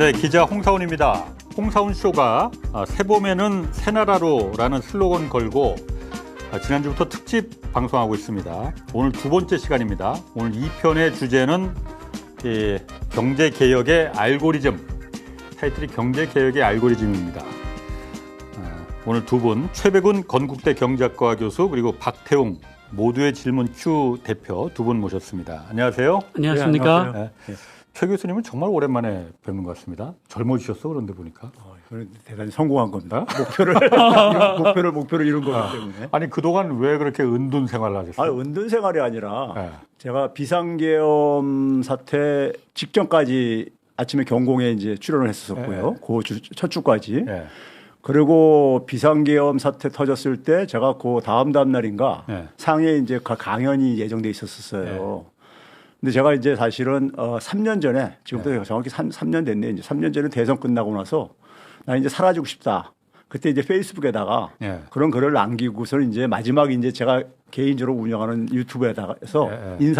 네, 기자 홍사훈입니다. 홍사훈 쇼가 새봄에는 새나라로라는 슬로건 걸고 지난주부터 특집 방송하고 있습니다. 오늘 두 번째 시간입니다. 오늘 2편의 주제는 경제개혁의 알고리즘. 타이틀이 경제개혁의 알고리즘입니다. 오늘 두 분, 최백운 건국대 경제학과 교수 그리고 박태웅 모두의 질문 Q 대표 두 분 모셨습니다. 안녕하세요. 안녕하십니까. 네. 최 교수님은 정말 오랜만에 뵙는 것 같습니다. 젊어지셨어 그런데 보니까. 대단히 성공한 겁니다. 목표를 이룬 거기 때문에. 아니 그동안 왜 그렇게 은둔 생활을 하셨어요? 아니, 은둔 생활이 아니라 네. 제가 비상계엄 사태 직전까지 아침에 경공에 이제 출연을 했었고요. 네. 그 첫 주까지. 네. 그리고 비상계엄 사태 터졌을 때 제가 그 다음 날인가 네. 상해에 이제 강연이 예정돼 있었어요. 근데 제가 이제 사실은 3년 전에 지금부터 정확히 3년 됐네요. 이제 3년 전에 대선 끝나고 나서 나 이제 사라지고 싶다. 그때 이제 페이스북에다가 그런 글을 남기고서 이제 마지막 이제 제가 개인적으로 운영하는 유튜브에다가 해서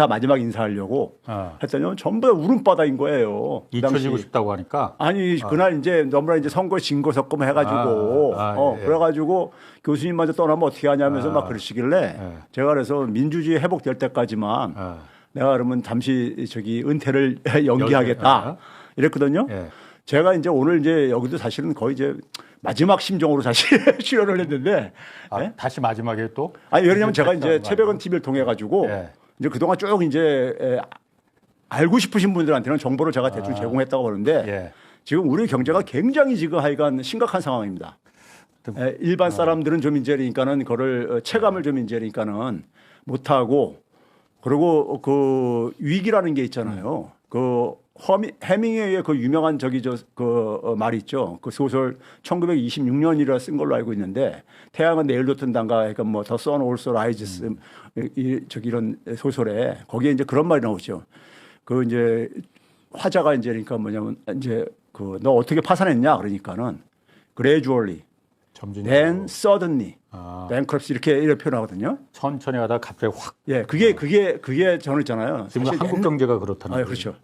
마지막 인사하려고 했더니 전부 다 울음바다인 거예요. 잊혀지고 싶다고 하니까. 아니 그날 이제 너무나 이제 선거 진거 섞음 해가지고 그래가지고 교수님 먼저 떠나면 어떻게 하냐면서 막 그러시길래 제가 그래서 민주주의 회복될 때까지만 내가 그러면 잠시 은퇴를 연기하겠다 이랬거든요. 제가 이제 오늘 이제 여기도 사실은 거의 이제 마지막 심정으로 사실 출연을 했는데 다시 마지막에 또? 아니 왜냐면 제가 이제 최백은 TV를 통해 가지고 이제 그동안 쭉 이제 알고 싶으신 분들한테는 정보를 제가 대충 제공했다고 보는데 지금 우리 경제가 굉장히 지금 하여간 심각한 상황입니다. 일반 사람들은 좀 이제 그러니까는 그거를 체감을 좀 이제 그러니까는 못하고 그리고 그 위기라는 게 있잖아요. 그 해밍웨이의 그 유명한 말 있죠. 그 소설 1926년이라 쓴 걸로 알고 있는데 태양은 내일도 뜬단가 그러니까 뭐 The Sun Also Rises 이런 소설에 거기에 이제 그런 말이 나오죠. 그 이제 화자가 이제 그러니까 뭐냐면 이제 그 너 어떻게 파산했냐 그러니까는 gradually then suddenly bankruptcy 이렇게 표현하거든요. 천천히 하다가 갑자기 확. 그게 저는 있잖아요. 지금 한국 경제가 그렇다는 거죠.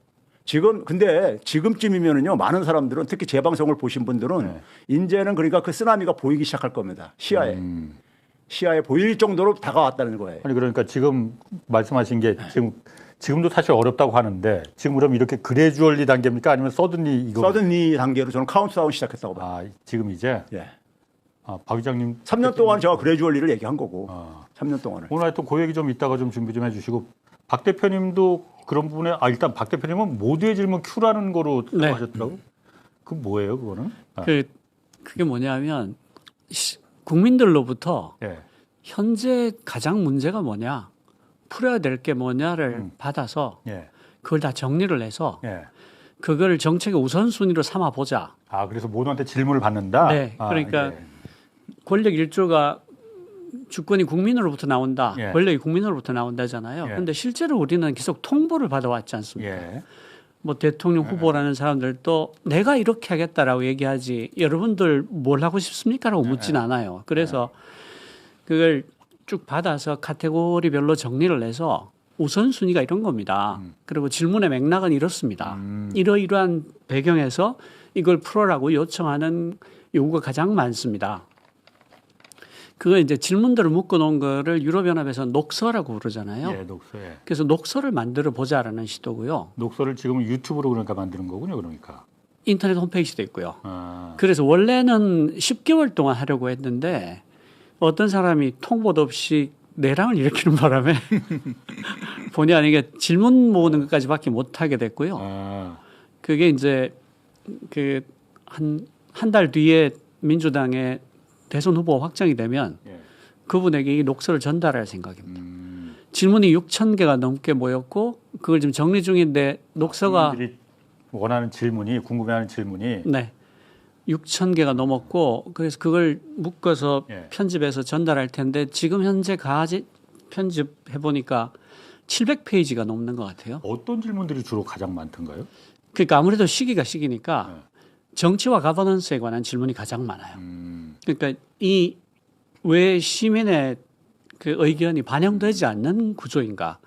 그렇죠. 근데 지금쯤이면은요, 많은 사람들은 특히 제 방송을 보신 분들은 이제는 그러니까 그 쓰나미가 보이기 시작할 겁니다. 시야에 보일 정도로 다가왔다는 거예요. 아니 그러니까 지금 말씀하신 게 지금도 사실 어렵다고 하는데 지금 그럼 이렇게 그래주얼리 단계입니까? 아니면 서든리 이거? 서든리 단계로 저는 카운트다운 시작했다고 봐요. 지금 이제? 박 의장님. 3년 동안 제가 그래주얼리를 얘기한 거고. 3년 동안을. 오늘 하여튼 그 얘기 좀 이따가 좀 준비 좀 해주시고 박 대표님도 그런 부분에 일단 박 대표님은 모두의 질문 Q라는 거로 하셨더라고. 그 뭐예요, 그거는? 그게 뭐냐면 국민들로부터 현재 가장 문제가 뭐냐, 풀어야 될 게 뭐냐를 받아서 그걸 다 정리를 해서 그걸 정책의 우선순위로 삼아 보자. 그래서 모두한테 질문을 받는다. 네, 그러니까 권력 일조가 주권이 국민으로부터 나온다. 권력이 국민으로부터 나온다잖아요. 그런데 실제로 우리는 계속 통보를 받아왔지 않습니까? 뭐 대통령 후보라는 사람들도 내가 이렇게 하겠다라고 얘기하지 여러분들 뭘 하고 싶습니까라고 묻진 않아요. 그래서 그걸 쭉 받아서 카테고리별로 정리를 해서 우선순위가 이런 겁니다. 그리고 질문의 맥락은 이렇습니다. 이러이러한 배경에서 이걸 풀어라고 요청하는 요구가 가장 많습니다. 그거 이제 질문들을 묶어 놓은 거를 유럽연합에서 녹서라고 부르잖아요. 녹서. 그래서 녹서를 만들어 보자라는 시도고요. 녹서를 지금 유튜브로 그러니까 만드는 거군요, 그러니까. 인터넷 홈페이지도 있고요. 그래서 원래는 10개월 동안 하려고 했는데 어떤 사람이 통보도 없이 내랑을 일으키는 바람에 본의 아니게 질문 모으는 것까지밖에 못 하게 됐고요. 그게 이제 그 한 달 뒤에 민주당의 대선 후보가 확정이 되면 그분에게 이 녹서를 전달할 생각입니다. 질문이 6,000개가 넘게 모였고 그걸 지금 정리 중인데 녹서가 국민들이 원하는 질문이 궁금해하는 질문이 6,000개가 넘었고 그래서 그걸 묶어서 편집해서 전달할 텐데 지금 현재 편집해 보니까 700페이지가 넘는 것 같아요. 어떤 질문들이 주로 가장 많던가요? 그러니까 아무래도 시기가 정치와 가버넌스에 관한 질문이 가장 많아요. 그러니까 이 왜 시민의 그 의견이 반영되지 않는 구조인가?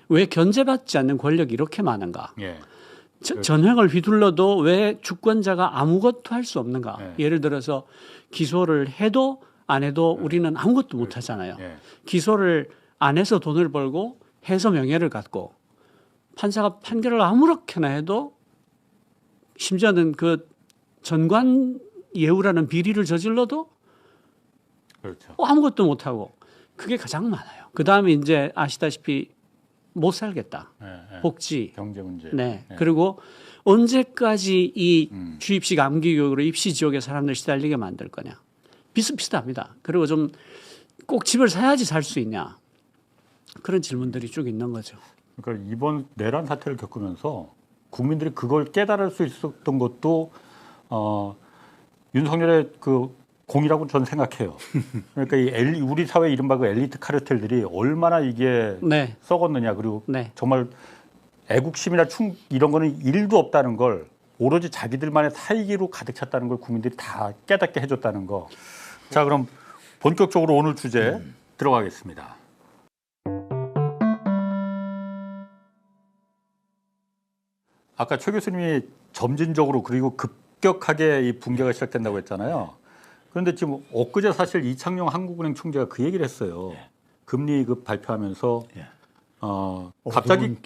왜 견제받지 않는 권력이 이렇게 많은가? 전횡을 휘둘러도 왜 주권자가 아무것도 할 수 없는가? 예를 들어서 기소를 해도 안 해도 우리는 아무것도 못 하잖아요. 기소를 안 해서 돈을 벌고 해서 명예를 갖고 판사가 판결을 아무렇게나 해도 심지어는 그 전관 예우라는 비리를 저질러도 그렇죠. 아무것도 못 하고 그게 가장 많아요. 그 다음에 이제 아시다시피 못 살겠다. 복지, 경제 문제. 네. 그리고 언제까지 이 주입식 암기 교육으로 입시 지옥에 사람들 시달리게 만들 거냐. 비슷비슷합니다. 그리고 좀 꼭 집을 사야지 살 수 있냐. 그런 질문들이 쭉 있는 거죠. 그러니까 이번 내란 사태를 겪으면서 국민들이 그걸 깨달을 수 있었던 것도 윤석열의 그 공이라고 저는 생각해요. 그러니까 우리 사회 이른바 그 엘리트 카르텔들이 얼마나 이게 네. 썩었느냐. 그리고 네. 정말 애국심이나 이런 거는 일도 없다는 걸 오로지 자기들만의 사이기로 가득 찼다는 걸 국민들이 다 깨닫게 해줬다는 거. 자, 그럼 본격적으로 오늘 주제 들어가겠습니다. 아까 최 교수님이 점진적으로 그리고 급격하게 이 붕괴가 시작된다고 했잖아요. 그런데 지금 엊그제 사실 이창용 한국은행 총재가 그 얘기를 했어요. 금리급 발표하면서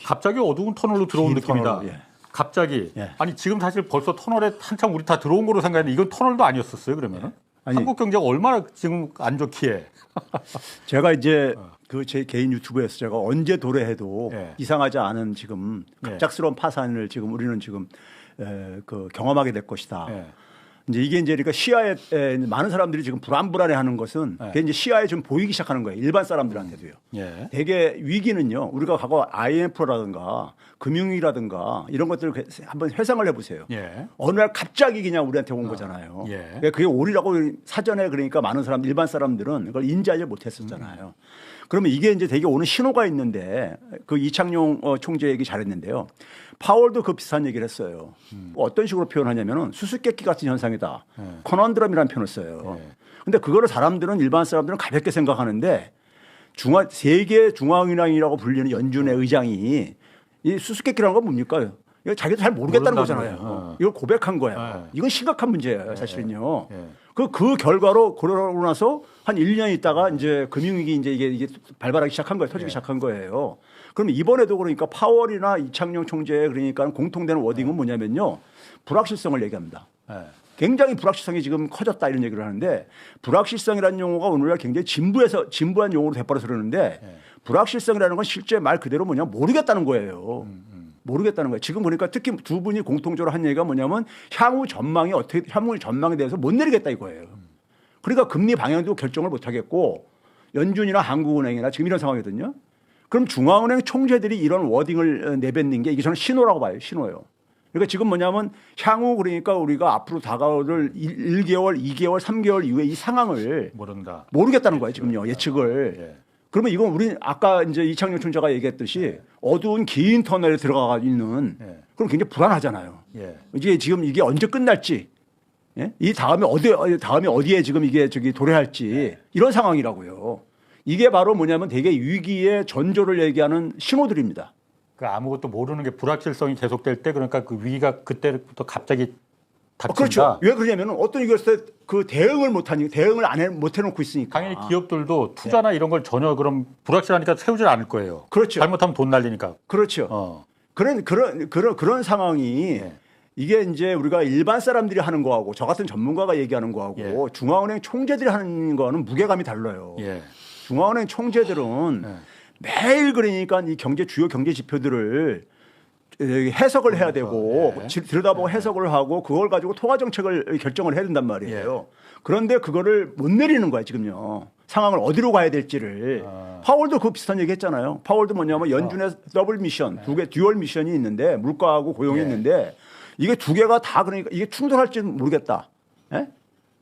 갑자기 어두운 터널로 들어온 느낌이다. 갑자기. 아니 지금 사실 벌써 터널에 한참 우리 다 들어온 거로 생각했는데 이건 터널도 아니었었어요. 그러면은 한국 경제가 얼마나 지금 안 좋기에. 제가 이제 그 제 개인 유튜브에서 제가 언제 도래해도 이상하지 않은 지금 갑작스러운 파산을 지금 우리는 지금 그 경험하게 될 것이다. 이제 이게 이제 그러니까 시야에 많은 사람들이 지금 불안해하는 것은 그게 이제 시야에 좀 보이기 시작하는 거예요. 일반 사람들한테도요. 되게 위기는요. 우리가 과거 IMF라든가 금융위라든가 이런 것들을 한번 회상을 해보세요. 어느 날 갑자기 그냥 우리한테 온 거잖아요. 그러니까 그게 올이라고 사전에 그러니까 많은 사람 일반 사람들은 그걸 인지하지 못했었잖아요. 그러면 이게 이제 되게 오는 신호가 있는데 그 이창용 총재 얘기 잘했는데요. 파월도 그 비슷한 얘기를 했어요. 어떤 식으로 표현하냐면은 수수께끼 같은 현상이다. 커넌드럼이라는 표현을 써요. 근데 그거를 일반 사람들은 가볍게 생각하는데 세계 중앙은행이라고 불리는 연준의 의장이 이 수수께끼라는 건 뭡니까? 이거 자기도 잘 모르겠다는 거잖아요. 이걸 고백한 거예요. 이건 심각한 문제예요, 사실은요. 그 결과로 그러고 나서 한 1년 있다가 이제 금융위기 이게 발발하기 시작한 거예요. 터지기 시작한 거예요. 그러면 이번에도 그러니까 파월이나 이창용 총재의 그러니까 공통되는 워딩은 뭐냐면요. 불확실성을 얘기합니다. 굉장히 불확실성이 지금 커졌다 이런 얘기를 하는데 불확실성이라는 용어가 오늘날 굉장히 진부한 용어로 돼버려서 그러는데 불확실성이라는 건 실제 말 그대로 뭐냐 모르겠다는 거예요. 모르겠다는 거예요. 지금 보니까 특히 두 분이 공통적으로 한 얘기가 뭐냐면 향후 전망에 대해서 못 내리겠다 이거예요. 그러니까 금리 방향도 결정을 못 하겠고 연준이나 한국은행이나 지금 이런 상황이거든요. 그럼 중앙은행 총재들이 이런 워딩을 내뱉는 게 이게 저는 신호라고 봐요. 신호예요. 그러니까 지금 뭐냐면 향후 그러니까 우리가 앞으로 다가올 1개월, 2개월, 3개월 이후에 이 상황을 모르겠다는 거예요. 지금요. 예측을. 그러면 이건 우리 아까 이제 이창용 총재가 얘기했듯이 어두운 긴 터널에 들어가 있는 그럼 굉장히 불안하잖아요. 이게 지금 이게 언제 끝날지 이 다음에 어디에 지금 이게 도래할지 이런 상황이라고요. 이게 바로 뭐냐면 되게 위기의 전조를 얘기하는 신호들입니다. 그 아무것도 모르는 게 불확실성이 계속될 때 그러니까 그 위기가 그때부터 갑자기 닥친다. 그렇죠. 왜 그러냐면 어떤 위기가 있을 때 그 대응을 못 해놓고 있으니까. 당연히 기업들도 투자나 이런 걸 전혀 그럼 불확실하니까 세우질 않을 거예요. 그렇죠. 잘못하면 돈 날리니까. 그렇죠. 그런 상황이 이게 이제 우리가 일반 사람들이 하는 거하고 저 같은 전문가가 얘기하는 거하고 중앙은행 총재들이 하는 거는 무게감이 달라요. 중앙은행 총재들은 매일 그러니까 이 주요 경제 지표들을 해석을 해야 되고 들여다보고 해석을 하고 그걸 가지고 통화 정책을 결정을 해야 된단 말이에요. 그런데 그거를 못 내리는 거야 지금요. 상황을 어디로 가야 될지를. 파월도 그 비슷한 얘기 했잖아요. 파월도 뭐냐면 연준의 더블 미션, 듀얼 미션이 있는데 물가하고 고용이 있는데 이게 두 개가 다 그러니까 이게 충돌할지는 모르겠다.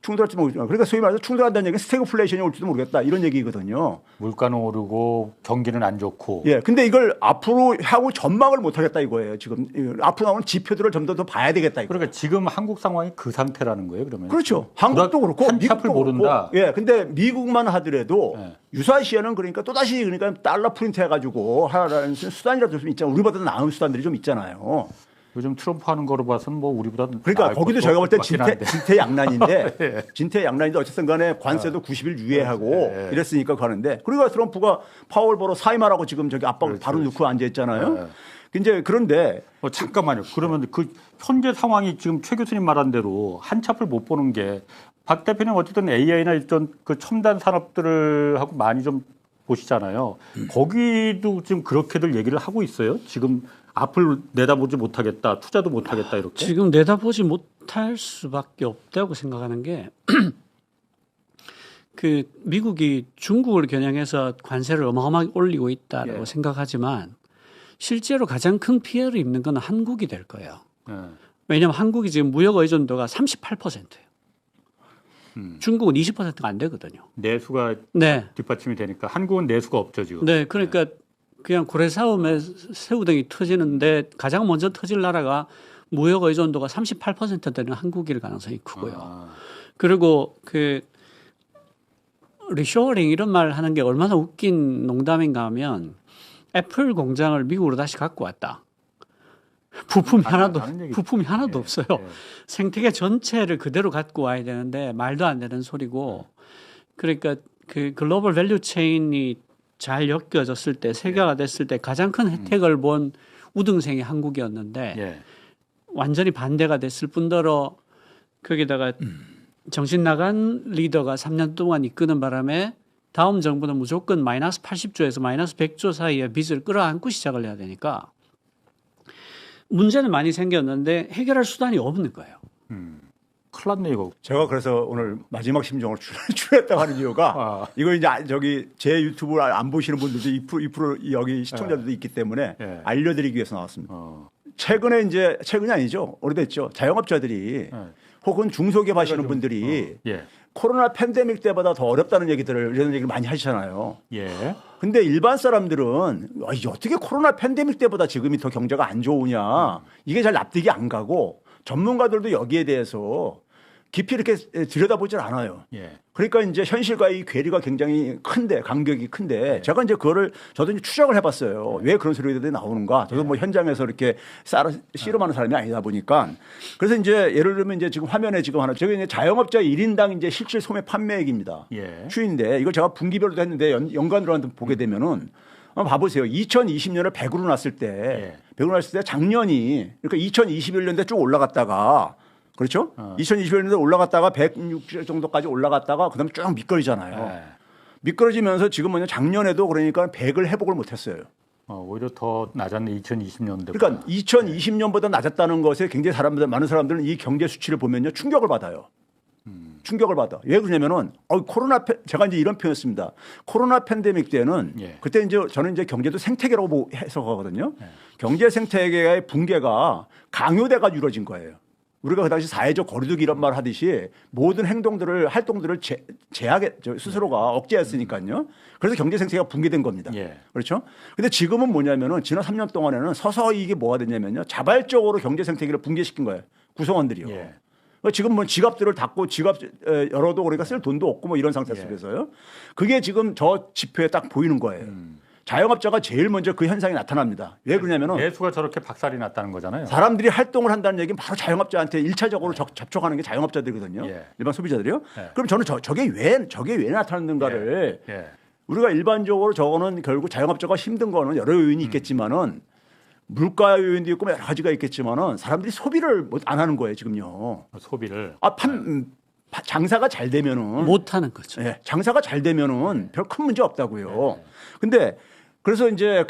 충돌할지 모르겠다. 그러니까 소위 말해서 충돌한다는 얘기는 스태그플레이션이 올지도 모르겠다. 이런 얘기거든요. 물가는 오르고 경기는 안 좋고. 근데 이걸 앞으로 하고 전망을 못 하겠다 이거예요. 지금 앞으로 나오는 지표들을 좀 더 봐야 되겠다. 그러니까 지금 한국 상황이 그 상태라는 거예요. 그러면. 그렇죠. 한국도 그렇고 미국도 모른다. 근데 미국만 하더라도 유사시에는 그러니까 또 다시 그러니까 달러 프린트 해가지고 하라는 수단이라도 좀 있잖아요. 우리보다 나은 수단들이 좀 있잖아요. 요즘 트럼프 하는 거로 봐서는 뭐 우리보다 그러니까 거기도 저희가 볼 때 진퇴양난인데 진퇴양난인데 예. 진퇴양난인데 어쨌든 간에 관세도 90일 유예하고 이랬으니까 가는데 그러니까 트럼프가 파월 보러 사임하라고 지금 저기 압박을 바로 넣고 앉아 있잖아요. 이제 그런데 잠깐만요. 그러면 그 현재 상황이 지금 최 교수님 말한 대로 한 치 앞을 못 보는 게 박 대표님 어쨌든 AI나 이런 그 첨단 산업들을 하고 많이 좀 보시잖아요. 거기도 지금 그렇게들 얘기를 하고 있어요. 지금 앞을 내다보지 못하겠다, 투자도 못하겠다 이렇게. 지금 내다보지 못할 수밖에 없다고 생각하는 게 그 미국이 중국을 겨냥해서 관세를 어마어마하게 올리고 있다라고 생각하지만 실제로 가장 큰 피해를 입는 건 한국이 될 거예요. 왜냐하면 한국이 지금 무역 의존도가 38%예요. 중국은 20%가 안 되거든요. 내수가 뒷받침이 되니까 한국은 내수가 없죠 지금. 네, 그러니까 그냥 고래싸움에 새우등이 터지는데 가장 먼저 터질 나라가 무역 의존도가 38% 되는 한국일 가능성이 크고요. 그리고 그 리쇼어링 이런 말 하는 게 얼마나 웃긴 농담인가 하면 애플 공장을 미국으로 다시 갖고 왔다. 부품이 하나도 없어요. 생태계 전체를 그대로 갖고 와야 되는데 말도 안 되는 소리고 그러니까 그 글로벌 밸류 체인이 잘 엮여졌을 때 세계화가 됐을 때 가장 큰 혜택을 본 우등생이 한국이었는데 완전히 반대가 됐을 뿐더러 거기다가 정신 나간 리더가 3년 동안 이끄는 바람에 다음 정부는 무조건 마이너스 80조에서 마이너스 100조 사이에 빚을 끌어안고 시작을 해야 되니까 문제는 많이 생겼는데 해결할 수단이 없는 거예요. 큰일 났네 이거. 제가 그래서 오늘 마지막 심정을 출연했다고 하는 이유가 이거 이제 저기 제 유튜브를 안 보시는 분들도 2% 여기 시청자들도 있기 때문에 알려드리기 위해서 나왔습니다. 최근에 이제 최근이 아니죠. 오래됐죠. 자영업자들이 혹은 중소기업 하시는 분들이 코로나 팬데믹 때보다 더 어렵다는 얘기들을 이런 얘기를 많이 하시잖아요. 근데 일반 사람들은 어떻게 코로나 팬데믹 때보다 지금이 더 경제가 안 좋으냐 이게 잘 납득이 안 가고 전문가들도 여기에 대해서 깊이 이렇게 들여다보질 않아요. 그러니까 이제 현실과의 괴리가 굉장히 큰데 간격이 큰데 제가 이제 그거를 저도 이제 추적을 해봤어요. 왜 그런 소리들이 나오는가. 저도 뭐 현장에서 이렇게 씨름하는 사람이 아니다 보니까 그래서 이제 예를 들면 이제 지금 화면에 지금 하나 저게 이제 자영업자 1인당 이제 실질 소매 판매액입니다. 추인데 이걸 제가 분기별로도 했는데 연간으로 보게 되면은 한번 봐보세요. 2020년을 100으로 놨을 때 100으로 놨을 때 작년이 그러니까 2021년대 쭉 올라갔다가 그렇죠? 2021년에 올라갔다가 106 정도까지 올라갔다가 그다음에 쭉 미끄러지잖아요. 미끄러지면서 지금 뭐냐 작년에도 그러니까 100을 회복을 못했어요. 오히려 더 낮았네 2020년대. 그러니까 2020년보다 낮았다는 것에 굉장히 많은 사람들은 이 경제 수치를 보면요 충격을 받아요. 충격을 받아. 왜 그러냐면은 제가 이제 이런 표현했습니다. 코로나 팬데믹 때는 그때 이제 저는 이제 경제도 생태계라고 해석하거든요. 경제 생태계의 붕괴가 강요돼가 이루어진 거예요. 우리가 그 당시 사회적 거리두기 이런 말 하듯이 모든 활동들을 스스로가 억제했으니까요. 그래서 경제 생태계가 붕괴된 겁니다. 그렇죠? 근데 지금은 뭐냐면은 지난 3년 동안에는 서서히 이게 뭐가 됐냐면요. 자발적으로 경제 생태계를 붕괴시킨 거예요. 구성원들이요. 지금 뭐 지갑들을 닫고 지갑 열어도 그러니까 쓸 돈도 없고 뭐 이런 상태 속에서요. 그게 지금 저 지표에 딱 보이는 거예요. 자영업자가 제일 먼저 그 현상이 나타납니다. 왜 그러냐면은 내수가 저렇게 박살이 났다는 거잖아요. 사람들이 활동을 한다는 얘기는 바로 자영업자한테 1차적으로 접촉하는 게 자영업자들이거든요. 일반 소비자들이요. 그럼 저는 저게 왜 나타났는가를 우리가 일반적으로 저거는 결국 자영업자가 힘든 거는 여러 요인이 있겠지만은 물가 요인도 있고 여러 가지가 있겠지만은 사람들이 소비를 안 하는 거예요 지금요. 소비를. 장사가 잘 되면은 못 하는 거죠. 장사가 잘 되면은 별 큰 문제 없다고요. 근데 그래서 이제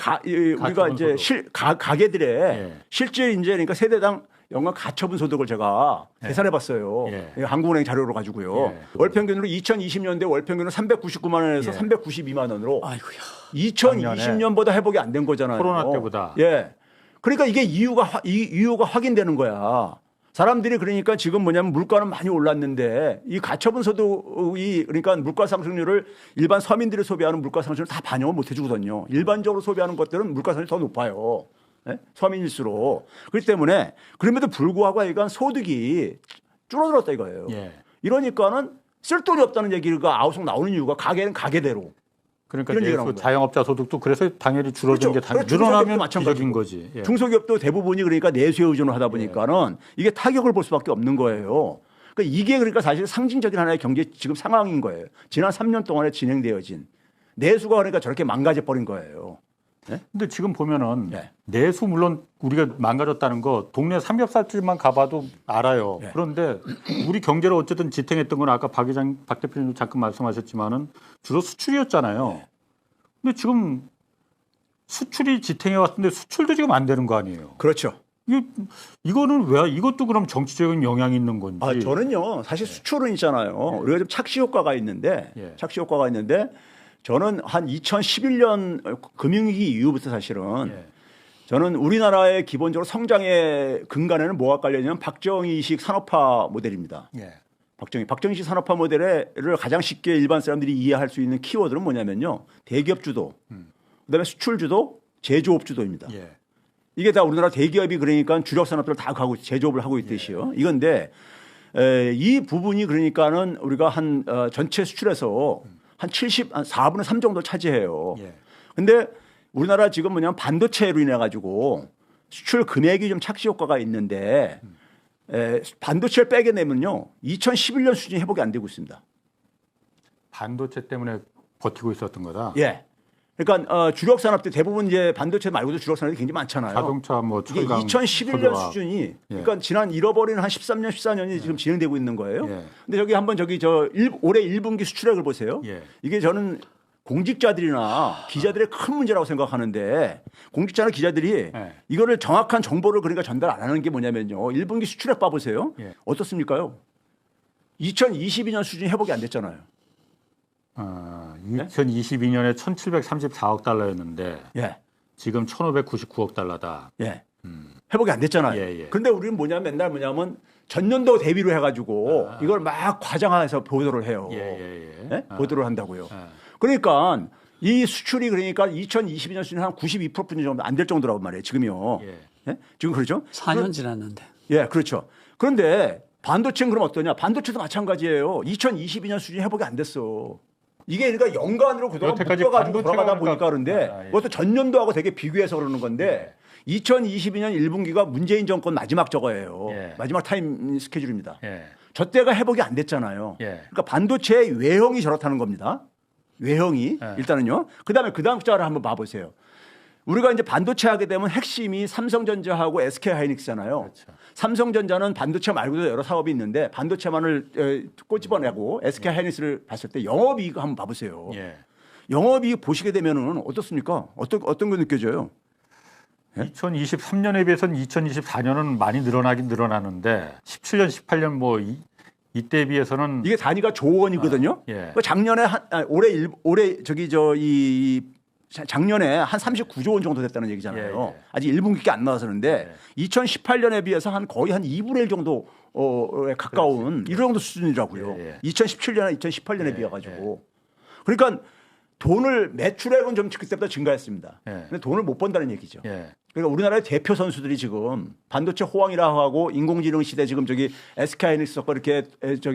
우리가 이제 가게들의 실제 이제 그러니까 세대당 연간 가처분 소득을 제가 계산해봤어요. 한국은행 자료로 가지고요. 월 평균으로 2020년대 월 평균은 399만 원에서 392만 원으로. 아이고야. 2020년보다 회복이 안 된 거잖아요. 코로나 때보다. 그러니까 이게 이유가 확인되는 거야. 사람들이 그러니까 지금 뭐냐면 물가는 많이 올랐는데 이 가처분 소득이 그러니까 물가 상승률을 일반 서민들이 소비하는 물가 상승률을 다 반영을 못 해주거든요. 일반적으로 소비하는 것들은 물가 상승률이 더 높아요. 서민일수록. 그렇기 때문에 그럼에도 불구하고 이건 소득이 줄어들었다 이거예요. 이러니까는 쓸 돈이 없다는 얘기가 아우성 나오는 이유가 가게는 가게대로. 그러니까 이런 얘기가 내수 나온 거예요. 자영업자 소득도 그래서 당연히 줄어든 그렇죠. 게 당연히 늘어나면 마찬가지인 거지. 예. 중소기업도 대부분이 그러니까 내수에 의존을 하다 보니까는 이게 타격을 볼 수밖에 없는 거예요. 그러니까 이게 그러니까 사실 상징적인 하나의 경제 지금 상황인 거예요. 지난 3년 동안에 진행되어진 내수가 그러니까 저렇게 망가져 버린 거예요. 네? 근데 지금 보면은 네. 내수 물론 우리가 망가졌다는 거 동네 삼겹살집만 가봐도 알아요. 네. 그런데 우리 경제를 어쨌든 지탱했던 건 아까 박 대표님 잠깐 말씀하셨지만은 주로 수출이었잖아요. 네. 근데 지금 수출이 지탱해 왔는데 수출도 지금 안 되는 거 아니에요. 그렇죠. 이거는 왜 이것도 그럼 정치적인 영향이 있는 건지. 아, 저는요 사실 수출은 있잖아요. 우리가 좀 착시 효과가 있는데 착시 효과가 있는데 저는 한 2011년 금융위기 이후부터 사실은 저는 우리나라의 기본적으로 성장의 근간에는 뭐가 깔려있냐면 박정희식 산업화 모델입니다. 박정희식 산업화 모델을 가장 쉽게 일반 사람들이 이해할 수 있는 키워드는 뭐냐면요. 대기업 주도, 그다음에 수출 주도, 제조업 주도입니다. 이게 다 우리나라 대기업이 그러니까 주력 산업들을 다 가고 제조업을 하고 있듯이요. 이건데 이 부분이 그러니까는 우리가 한 전체 수출에서 한 4분의 3 정도 차지해요. 근데 우리나라 지금 뭐냐면 반도체로 인해 가지고 수출 금액이 좀 착시 효과가 있는데 반도체를 빼게 되면요. 2011년 수준이 회복이 안 되고 있습니다. 반도체 때문에 버티고 있었던 거다. 예. 그러니까 주력 산업들 대부분 이제 반도체 말고도 주력 산업이 굉장히 많잖아요. 자동차 뭐 이게 철강 2011년 수준이 그러니까 지난 잃어버린 한 13년, 14년이 지금 진행되고 있는 거예요. 근데 저기 한번 올해 1분기 수출액을 보세요. 이게 저는 공직자들이나 기자들의 큰 문제라고 생각하는데 공직자나 기자들이 이거를 정확한 정보를 그러니까 전달 안 하는 게 뭐냐면요. 1분기 수출액 봐보세요. 어떻습니까요? 2022년 수준이 회복이 안 됐잖아요. 2022년에 1,734억 달러였는데 지금 1,599억 달러다. 회복이 안 됐잖아요. 그런데 우리는 맨날 뭐냐면 전년도 대비로 해가지고 이걸 막 과장해서 보도를 해요. 보도를 한다고요. 그러니까 이 수출이 그러니까 2022년 수준이 한 92% 정도 안 될 정도라고 말이에요. 지금요. 지금 그렇죠? 4년 지났는데. 그렇죠. 그런데 반도체는 그럼 어떠냐? 반도체도 마찬가지예요. 2022년 수준이 회복이 안 됐어. 이게 그러니까 연간으로 그동안 묶어가지고 돌아가다 보니까 그런데 그것도 전년도하고 되게 비교해서 그러는 건데 2022년 1분기가 문재인 정권 마지막 저거예요. 마지막 타임 스케줄입니다. 저 때가 회복이 안 됐잖아요. 그러니까 반도체의 외형이 저렇다는 겁니다. 외형이 일단은요. 그다음에 그 다음 자를 한번 봐보세요. 우리가 이제 반도체 하게 되면 핵심이 삼성전자하고 SK하이닉스잖아요. 그렇죠. 삼성전자는 반도체 말고도 여러 사업이 있는데 반도체만을 꼬집어내고 SK하이닉스를 봤을 때 영업이익 한번 봐보세요. 영업이익 보시게 되면은 어떻습니까? 어떤 거 느껴져요? 2023년에 비해서는 2024년은 많이 늘어나긴 늘어나는데 17년, 18년 뭐 이때에 비해서는 이게 단위가 조 원이거든요. 작년에 작년에 한 39조 원 정도 됐다는 얘기잖아요. 아직 1분기밖에 안 나와서는데 2018년에 비해서 거의 한 2분의 1 정도에 가까운 이 정도 수준이라고요. 2017년, 2018년에 비해 가지고. 그러니까 매출액은 좀 그때보다 증가했습니다. 근데 돈을 못 번다는 얘기죠. 그러니까 우리나라의 대표 선수들이 지금 반도체 호황이라고 하고 인공지능 시대 지금 SK하이닉스 이렇게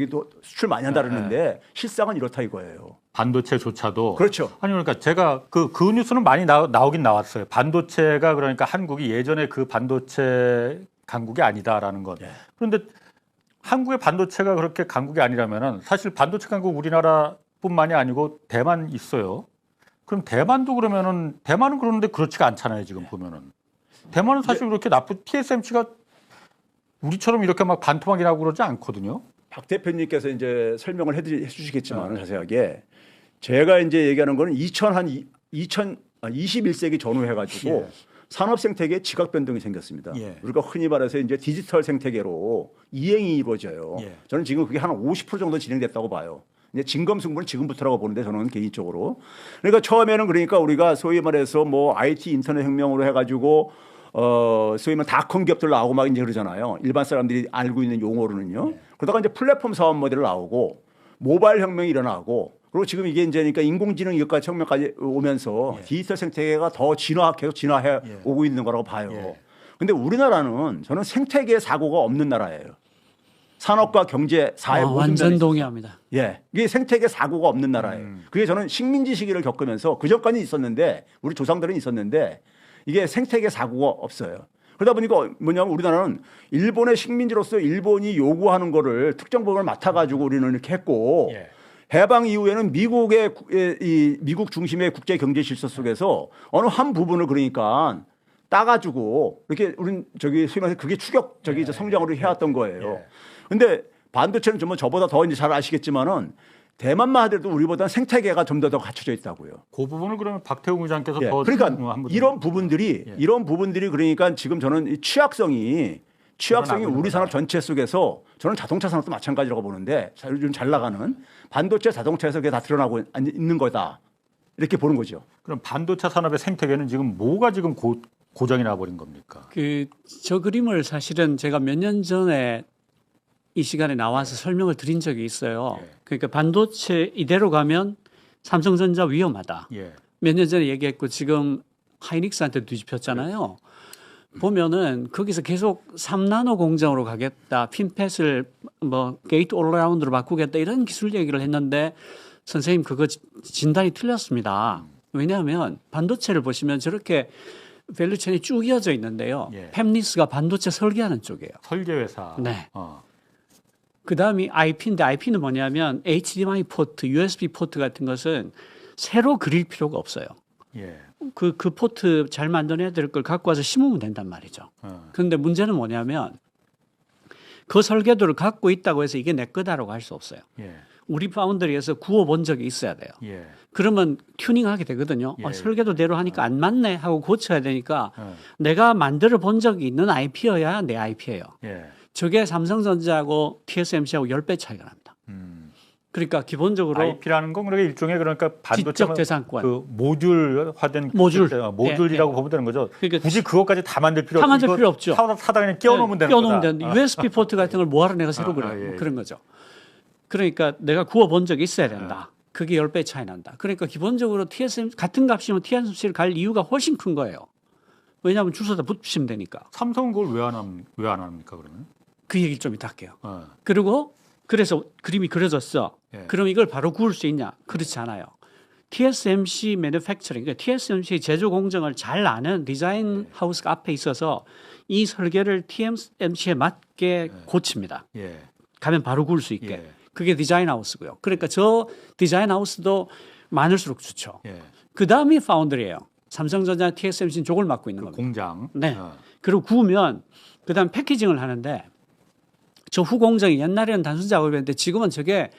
또 수출 많이 한다 그러는데 실상은 이렇다 이거예요. 반도체조차도. 그렇죠. 아니 그러니까 제가 그 뉴스는 많이 나오긴 나왔어요. 반도체가 그러니까 한국이 예전에 그 반도체 강국이 아니다라는 것. 그런데 한국의 반도체가 그렇게 강국이 아니라면은 사실 반도체 강국 우리나라뿐만이 아니고 대만 있어요. 그럼 대만도 대만은 그러는데 그렇지가 않잖아요. 지금 보면은. 대만은 사실 그렇게 TSMC가 우리처럼 이렇게 막 반토막이 나고 그러지 않거든요. 박 대표님께서 이제 설명을 해주시겠지만 자세하게 제가 이제 얘기하는 거는 21세기 전후해가지고 산업 생태계에 지각 변동이 생겼습니다. 우리가 흔히 말해서 이제 디지털 생태계로 이행이 이루어져요. 저는 지금 그게 한 50% 정도 진행됐다고 봐요. 이제 진검승부는 지금부터라고 보는데 저는 개인적으로. 그러니까 처음에는 그러니까 우리가 소위 말해서 뭐 IT 인터넷 혁명으로 해가지고 소위 말해 닷컴 기업들 나오고 막 이제 그러잖아요. 일반 사람들이 알고 있는 용어로는요. 그러다가 이제 플랫폼 사업 모델을 나오고 모바일 혁명이 일어나고 그리고 지금 이게 이제 그러니까 인공지능 이것까지 혁명까지 오면서 디지털 생태계가 더 계속 진화해 오고 있는 거라고 봐요. 근데 우리나라는 저는 생태계 사고가 없는 나라예요. 산업과 경제, 사회 모든 완전 면에서. 동의합니다. 예, 이게 생태계 사고가 없는 나라예요. 그게 저는 식민지 시기를 겪으면서 그 전까지 있었는데 우리 조상들은 있었는데 이게 생태계 사고가 없어요. 그러다 보니까 뭐냐면 우리나라는 일본의 식민지로서 일본이 요구하는 거를 특정 부분을 맡아가지고 우리는 이렇게 했고 예. 해방 이후에는 미국 중심의 국제 경제 질서 속에서 어느 한 부분을 그러니까 따가지고 이렇게 우린 소위 말해서 그게 추격적인 성장으로 해왔던 거예요. 근데 반도체는 정말 저보다 더 이제 잘 아시겠지만은 대만만 하더라도 우리보다는 생태계가 좀 더 갖춰져 있다고요. 그 부분을 그러면 박태웅 의장께서 예. 더 그러니까 이런 부분들이 그러니까 지금 저는 이 취약성이 우리 산업 전체 속에서 저는 자동차 산업도 마찬가지라고 보는데 요즘 잘 나가는 반도체 자동차에서 그게 다 드러나고 있는 거다. 이렇게 보는 거죠. 그럼 반도체 산업의 생태계는 지금 뭐가 지금 고장이 나버린 겁니까? 저 그림을 사실은 제가 몇 년 전에 이 시간에 나와서 설명을 드린 적이 있어요. 예. 그러니까 반도체 이대로 가면 삼성전자 위험하다. 예. 몇 년 전에 얘기했고 지금 하이닉스한테 뒤집혔잖아요. 보면은 거기서 계속 3나노 공정으로 가겠다. 핀펫을 뭐 게이트 올라운드로 바꾸겠다. 이런 기술 얘기를 했는데 선생님 그거 진단이 틀렸습니다. 왜냐하면 반도체를 보시면 저렇게 밸류체인이 쭉 이어져 있는데요. 예. 팹리스가 반도체 설계하는 쪽이에요. 설계회사. 네. 그다음이 IP인데 IP는 뭐냐면 HDMI 포트, USB 포트 같은 것은 새로 그릴 필요가 없어요. 예. 그 포트 잘 만든 애들 걸 갖고 와서 심으면 된단 말이죠. 그런데 문제는 뭐냐면 그 설계도를 갖고 있다고 해서 이게 내 거다라고 할 수 없어요. 예. 우리 파운드리에서 구워본 적이 있어야 돼요. 예. 그러면 튜닝하게 되거든요. 예. 설계도대로 하니까 안 맞네 하고 고쳐야 되니까 내가 만들어 본 적이 있는 IP여야 내 IP예요. 예. 저게 삼성전자하고 TSMC하고 10배 차이가 납니다. 그러니까 기본적으로 IP라는 건 그러니까 일종의 그러니까 반도체 지적 재산권. 그 모듈화된 예. 모듈이라고 보면 되는 거죠. 그러니까 굳이 그것까지 다 만들 필요 다 만들 필요 없죠. 사다 그냥 끼워놓으면 되는 거다. 되는데 USB 포트 같은 걸 뭐하러 내가 새로 그려요. 예. 그런 거죠. 그러니까 내가 구워본 적이 있어야 된다. 그게 10배 차이 난다. 그러니까 기본적으로 TSMC 같은 값이면 TSMC를 갈 이유가 훨씬 큰 거예요. 왜냐하면 주소다 붙이면 되니까. 삼성은 그걸 왜 안 합니까 그러면? 그 얘기를 좀 이따 할게요. 그리고 그래서 그림이 그려졌어. 예. 그럼 이걸 바로 구울 수 있냐? 그렇지 않아요. TSMC 매니팩처링, 그러니까 TSMC 제조 공정을 잘 아는 디자인 하우스가 앞에 있어서 이 설계를 TSMC에 맞게 고칩니다. 예. 가면 바로 구울 수 있게. 예. 그게 디자인 하우스고요. 그러니까 저 디자인 하우스도 많을수록 좋죠. 예. 그 다음이 파운드리예요. 삼성전자, TSMC는 저걸 맡고 있는 겁니다. 공장. 네. 그리고 구우면 그다음 패키징을 하는데 저 후공정이 옛날에는 단순 작업이었는데 지금은 저게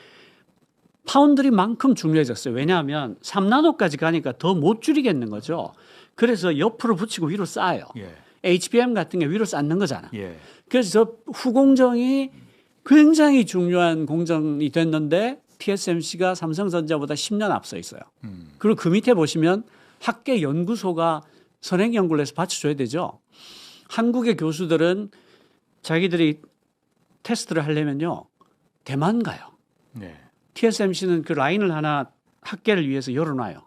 파운드리만큼 중요해졌어요. 왜냐하면 3나노까지 가니까 더 못 줄이겠는 거죠. 그래서 옆으로 붙이고 위로 쌓아요. 예. HBM 같은 게 위로 쌓는 거잖아. 예. 그래서 저 후공정이 굉장히 중요한 공정이 됐는데 TSMC가 삼성전자보다 10년 앞서 있어요. 그리고 그 밑에 보시면 학계 연구소가 선행 연구를 해서 받쳐줘야 되죠. 한국의 교수들은 자기들이 테스트를 하려면요. 대만 가요. 네. TSMC는 그 라인을 하나 학계를 위해서 열어놔요.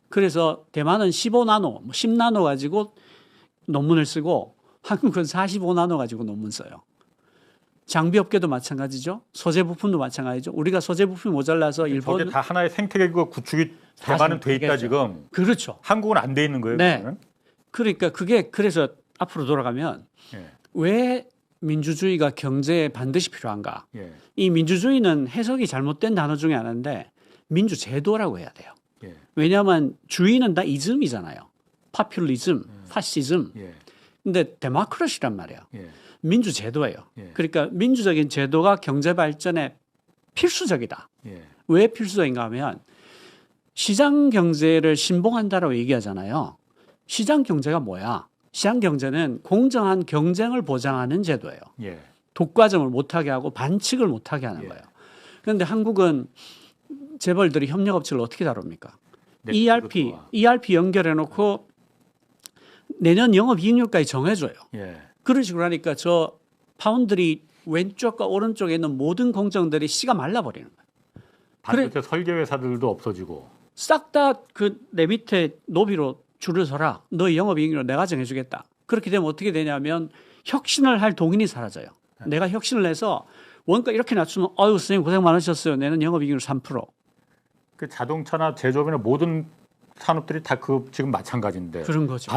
그래서 대만은 15나노, 10나노 가지고 논문을 쓰고 한국은 45나노 가지고 논문 써요. 장비 업계도 마찬가지죠. 소재 부품도 마찬가지죠. 우리가 소재 부품이 모자라서 일본 저게 다 하나의 생태계가 구축이 대만은 돼 있다 지금. 그렇죠. 한국은 안 돼 있는 거예요. 네. 그러면? 그러니까 그게 그래서 앞으로 돌아가면 예. 왜 민주주의가 경제에 반드시 필요한가? 예. 이 민주주의는 해석이 잘못된 단어 중에 하나인데 민주제도라고 해야 돼요. 예. 왜냐하면 주의는 다 이즘이잖아요. 파퓰리즘, 파시즘. 예. 근데 데모크라시란 말이에요. 예. 민주제도예요. 예. 그러니까 민주적인 제도가 경제 발전에 필수적이다. 예. 왜 필수적인가 하면 시장 경제를 신봉한다라고 얘기하잖아요. 시장 경제가 뭐야? 시장 경제는 공정한 경쟁을 보장하는 제도예요. 예. 독과점을 못하게 하고 반칙을 못하게 하는 예. 거예요. 그런데 한국은 재벌들이 협력업체를 어떻게 다룹니까? 네, ERP 연결해놓고 내년 영업이익률까지 정해줘요. 예. 그런 식으로 하니까 저 파운드리 왼쪽과 오른쪽에 있는 모든 공정들이 씨가 말라버리는 거예요. 반도체 설계 회사들도 없어지고. 싹 다 그 내 밑에 노비로 줄을 서라. 너의 영업이익률 내가 정해주겠다. 그렇게 되면 어떻게 되냐면 혁신을 할 동인이 사라져요. 내가 혁신을 해서 원가 이렇게 낮추면 아유 선생님 고생 많으셨어요. 내는 영업이익률 3%. 그 자동차나 제조업이나 모든 산업들이 다 그 지금 마찬가지인데. 그런 거죠.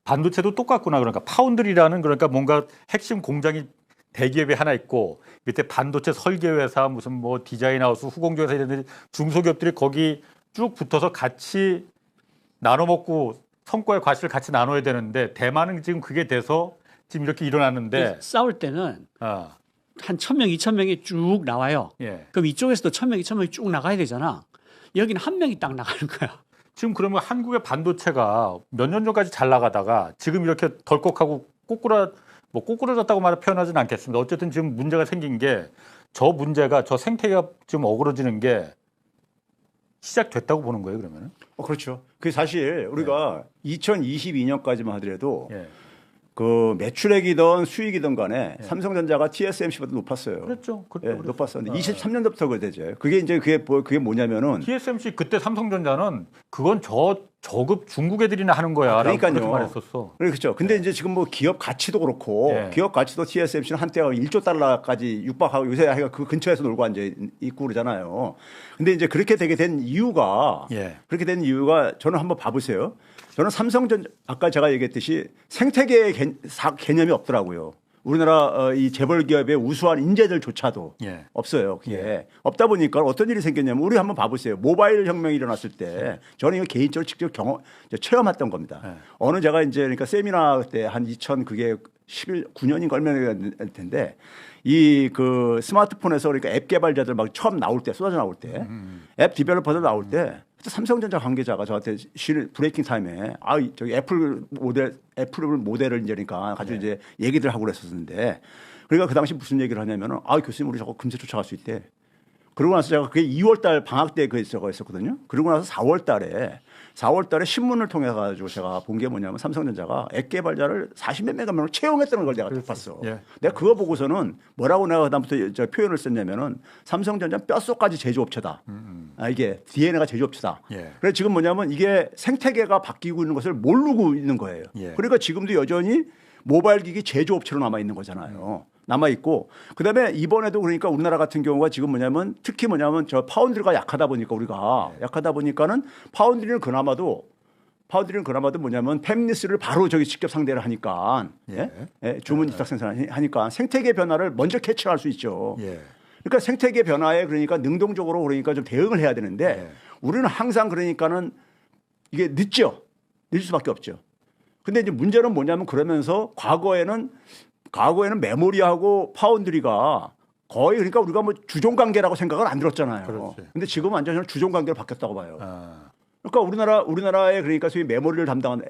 반도체도 똑같구나. 그러니까 파운드리라는 그러니까 뭔가 핵심 공장이 대기업이 하나 있고 밑에 반도체 설계회사 무슨 뭐 디자인하우스 후공조회사 이런 중소기업들이 거기 쭉 붙어서 같이 나눠 먹고 성과의 과실을 같이 나눠야 되는데 대만은 지금 그게 돼서 지금 이렇게 일어났는데 싸울 때는 한 1,000명, 2,000명이 쭉 나와요. 예. 그럼 이쪽에서도 1,000명, 2,000명이 쭉 나가야 되잖아. 여기는 한 명이 딱 나가는 거야. 지금 그러면 한국의 반도체가 몇 년 전까지 잘 나가다가 지금 이렇게 덜컥하고 꼬꾸라졌다고 말을 표현하지는 않겠습니다. 어쨌든 지금 문제가 생긴 게 저 문제가 저 생태계가 지금 어그러지는 게 시작됐다고 보는 거예요, 그러면은? 그렇죠. 그 사실 우리가 2022년까지만 하더라도 예. 그 매출액이든 수익이든 간에 삼성전자가 TSMC보다 높았어요. 그렇죠. 예, 높았었는데 23년도부터 그게 되죠. 그게 뭐냐면은 TSMC 그때 삼성전자는 그건 저급 중국 애들이나 하는 거야. 그러니까요. 그렇게 말했었어. 그렇죠. 근데 이제 지금 뭐 기업 가치도 그렇고 기업 가치도 TSMC는 한때 1조 달러까지 육박하고 요새 그 근처에서 놀고 앉아 있고 그러잖아요. 근데 이제 그렇게 되게 된 이유가 저는 한번 봐보세요. 저는 삼성전자 아까 제가 얘기했듯이 생태계의 개념이 없더라고요. 우리나라 이 재벌 기업의 우수한 인재들조차도 없어요. 그게 없다 보니까 어떤 일이 생겼냐면 우리 한번 봐보세요. 모바일 혁명이 일어났을 때 저는 이거 개인적으로 직접 체험했던 겁니다. 어느 제가 이제 그러니까 세미나 때 한 2009년인가 얼마나 될 텐데 이 그 스마트폰에서 그러니까 앱 개발자들 막 처음 나올 때 쏟아져 나올 때 앱 디벨로퍼들 나올 때 삼성전자 관계자가 저한테 브레이킹 타임에 저기 애플 모델을 이제 그러니까 가지고 이제 얘기들 하고 그랬었는데 그러니까 그 당시 무슨 얘기를 하냐면은 교수님 우리 저거 금세 쫓아갈 수 있대. 그러고 나서 제가 그게 2월 달 방학 때 저거 했었거든요. 그러고 나서 4월 달에 신문을 통해 가지고 제가 본 게 뭐냐면 삼성전자가 앱 개발자를 40몇 명을 채용했다는 걸 내가 봤어. 내가 그거 보고서는 뭐라고 내가 그다음부터 저 표현을 썼냐면은 삼성전자는 뼛속까지 제조업체다. 이게 DNA가 제조업체다. 그래서 지금 뭐냐면 이게 생태계가 바뀌고 있는 것을 모르고 있는 거예요. 그러니까 지금도 여전히 모바일 기기 제조업체로 남아 있는 거잖아요. 남아 있고 그다음에 이번에도 그러니까 우리나라 같은 경우가 지금 특히 저 파운드리가 약하다 보니까는 파운드리는 그나마도 뭐냐면 팹리스를 바로 저기 직접 상대를 하니까 주문 위탁 생산하니까 생태계 변화를 먼저 캐치할 수 있죠. 그러니까 생태계 변화에 그러니까 능동적으로 그러니까 좀 대응을 해야 되는데 우리는 항상 그러니까는 이게 늦을 수밖에 없죠. 근데 이제 문제는 뭐냐면 그러면서 과거에는 메모리하고 파운드리가 거의 그러니까 우리가 뭐 주종 관계라고 생각을 안 들었잖아요. 근데 지금은 완전히 주종 관계로 바뀌었다고 봐요. 그러니까 우리나라에 그러니까 소위 메모리를 담당하는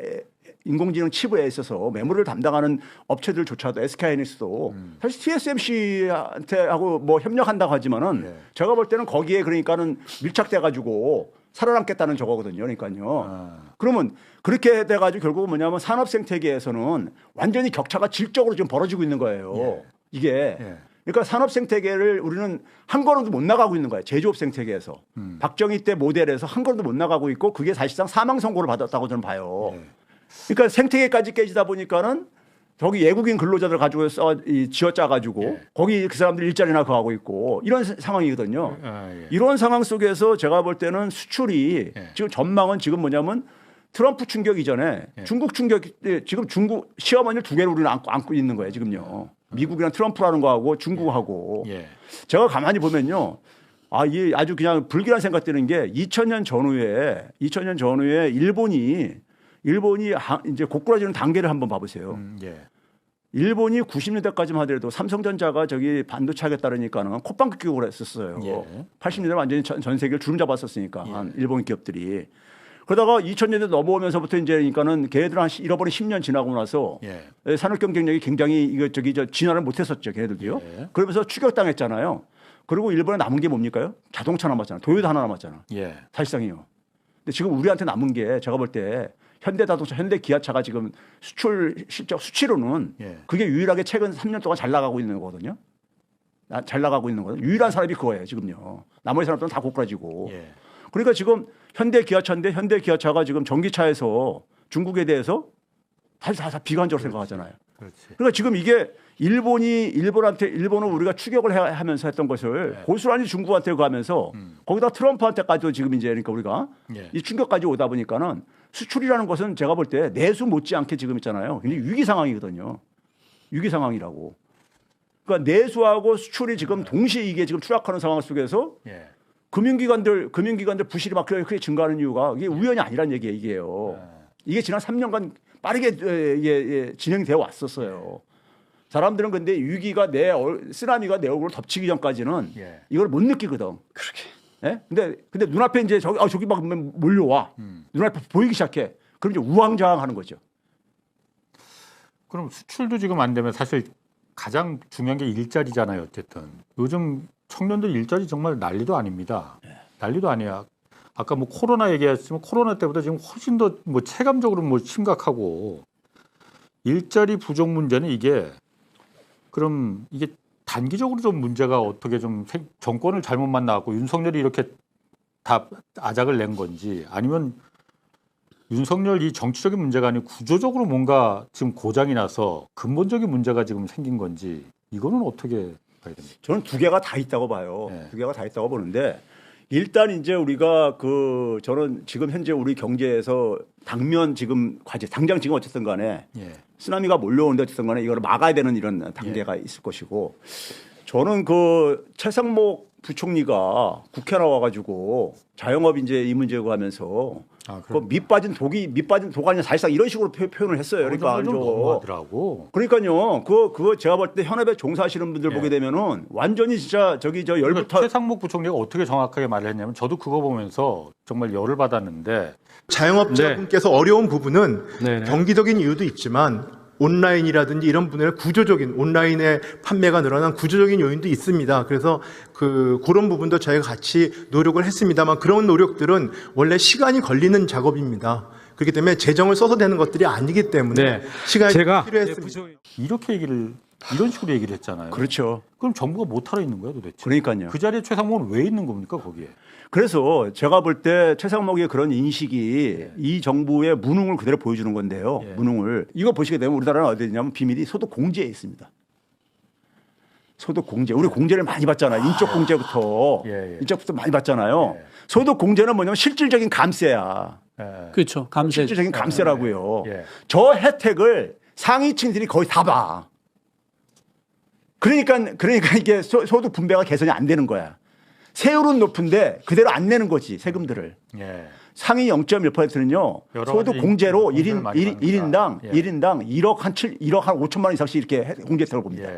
인공지능 칩에 있어서 메모리를 담당하는 업체들조차도 SK하이닉스도 사실 TSMC한테 하고 뭐 협력한다고 하지만은 제가 볼 때는 거기에 그러니까는 밀착돼 가지고 살아남겠다는 저거거든요. 그러니까요. 그러면 그렇게 돼가지고 결국은 뭐냐면 산업 생태계에서는 완전히 격차가 질적으로 지금 벌어지고 있는 거예요. 이게. 그러니까 산업 생태계를 우리는 한 걸음도 못 나가고 있는 거예요. 제조업 생태계에서. 박정희 때 모델에서 한 걸음도 못 나가고 있고 그게 사실상 사망 선고를 받았다고 저는 봐요. 그러니까 생태계까지 깨지다 보니까는 저기 외국인 근로자들 가지고 쥐어짜가지고 거기 그 사람들 일자리나 그거 하고 있고 이런 상황이거든요. 이런 상황 속에서 제가 볼 때는 수출이 지금 전망은 지금 뭐냐면 트럼프 충격 이전에 중국 충격 지금 중국 시어머니를 두 개를 우리는 안고 있는 거예요. 지금요. 미국이랑 트럼프라는 거하고 중국하고 제가 가만히 보면요. 이게 아주 그냥 불길한 생각 드는 게 2000년 전후에 일본이 이제 고꾸라지는 단계를 한번 봐보세요. 일본이 90년대까지만 하더라도 삼성전자가 저기 반도체 하겠다니까는 콧방귀 끼고 그랬었어요. 80년대 완전히 전 세계를 주름 잡았었으니까 일본 기업들이. 그러다가 2000년대 넘어오면서부터 이제 그러니까는 걔네들 한 잃어버린 10년 지나고 나서 산업 경쟁력이 굉장히 진화를 못했었죠. 걔네들도요. 그러면서 추격당했잖아요. 그리고 일본에 남은 게 뭡니까요? 자동차 남았잖아요. 도요타 하나 남았잖아. 사실상이요. 근데 지금 우리한테 남은 게 제가 볼 때 현대자동차, 현대기아차가 지금 수치로는 그게 유일하게 최근 3년 동안 잘 나가고 있는 거거든요. 유일한 산업이 그거예요. 지금요. 나머지 산업들은 다 고꾸라지고. 그러니까 지금 현대기아차인데 현대기아차가 지금 전기차에서 중국에 대해서 사실 다 비관적으로 생각하잖아요. 그러니까 지금 이게 일본은 우리가 추격을 하면서 했던 것을 네. 고스란히 중국한테 가면서 거기다 트럼프한테까지도 지금 이제 그러니까 우리가 예. 이 충격까지 오다 보니까는 수출이라는 것은 제가 볼 때 내수 못지않게 지금 있잖아요. 굉장히 위기 상황이거든요. 위기 상황이라고. 그러니까 내수하고 수출이 지금 동시에 이게 지금 추락하는 상황 속에서 예. 금융기관들 부실이 막 그렇게 증가하는 이유가 이게 우연이 아니란 얘기예요. 이게요. 이게 지난 3년간 빠르게 진행되어 왔었어요. 사람들은 근데 위기가 쓰나미가 내 얼굴을 덮치기 전까지는 예. 이걸 못 느끼거든. 그렇게. 예? 근데 눈앞에 이제 저기 막 몰려와. 눈앞에 보이기 시작해. 그럼 이제 우왕좌왕하는 거죠. 그럼 수출도 지금 안 되면 사실 가장 중요한 게 일자리잖아요. 어쨌든 요즘 청년들 일자리 정말 난리도 아닙니다. 난리도 아니야. 아까 뭐 코로나 얘기했지만 코로나 때보다 지금 훨씬 더 뭐 체감적으로 뭐 심각하고 일자리 부족 문제는 그럼 이게 단기적으로 좀 문제가 어떻게 좀 정권을 잘못 만나고 윤석열이 이렇게 다 아작을 낸 건지 아니면 윤석열 이 정치적인 문제가 아니고 구조적으로 뭔가 지금 고장이 나서 근본적인 문제가 지금 생긴 건지 이거는 어떻게 봐야 됩니까? 저는 두 개가 다 있다고 봐요. 네. 두 개가 다 있다고 보는데 일단 이제 우리가 저는 지금 현재 우리 경제에서 당면 지금 과제 당장 지금 어쨌든 간에 예. 쓰나미가 몰려오는데 어쨌든 간에 이걸 막아야 되는 이런 단계가 있을 것이고 저는 최상목 부총리가 국회 나와가지고 자영업 이제 이 문제고 하면서 밑 빠진 독아니 사실상 이런 식으로 표현을 했어요. 그러니까 너무하더라고. 그러니까요. 그거 제가 볼 때 현업에 종사하시는 분들 보게 되면은 완전히 진짜 열부터 최상목 부총리가 어떻게 정확하게 말을 했냐면 저도 그거 보면서 정말 열을 받았는데 자영업자분께서 어려운 부분은 경기적인 이유도 있지만 온라인이라든지 이런 분야의 구조적인 온라인의 판매가 늘어난 구조적인 요인도 있습니다. 그래서 그런 부분도 저희가 같이 노력을 했습니다만 그런 노력들은 원래 시간이 걸리는 작업입니다. 그렇기 때문에 재정을 써서 되는 것들이 아니기 때문에 시간이 필요했습니다. 이런 식으로 얘기를 했잖아요. 그렇죠. 그럼 정부가 못 하러 있는 거야 도대체? 그러니까요. 그 자리에 최상목은 왜 있는 겁니까 거기에? 그래서 제가 볼 때 최상목의 그런 인식이 이 정부의 무능을 그대로 보여주는 건데요. 무능을. 이거 보시게 되면 우리나라는 어디 있냐면 비밀이 소득 공제에 있습니다. 소득 공제. 우리 공제를 많이 받잖아요. 인적 공제부터. 인적부터 많이 받잖아요. 소득 공제는 뭐냐면 실질적인 감세야. 그렇죠. 감세. 실질적인 감세라고요. 저 혜택을 상위층들이 거의 다 봐. 그러니까 이게 소득 분배가 개선이 안 되는 거야. 세율은 높은데 그대로 안 내는 거지 세금들을. 상위 0.1%는요 소득 공제로 1인당 1억 한 5천만 원 이상씩 이렇게 공제 혜택을 봅니다.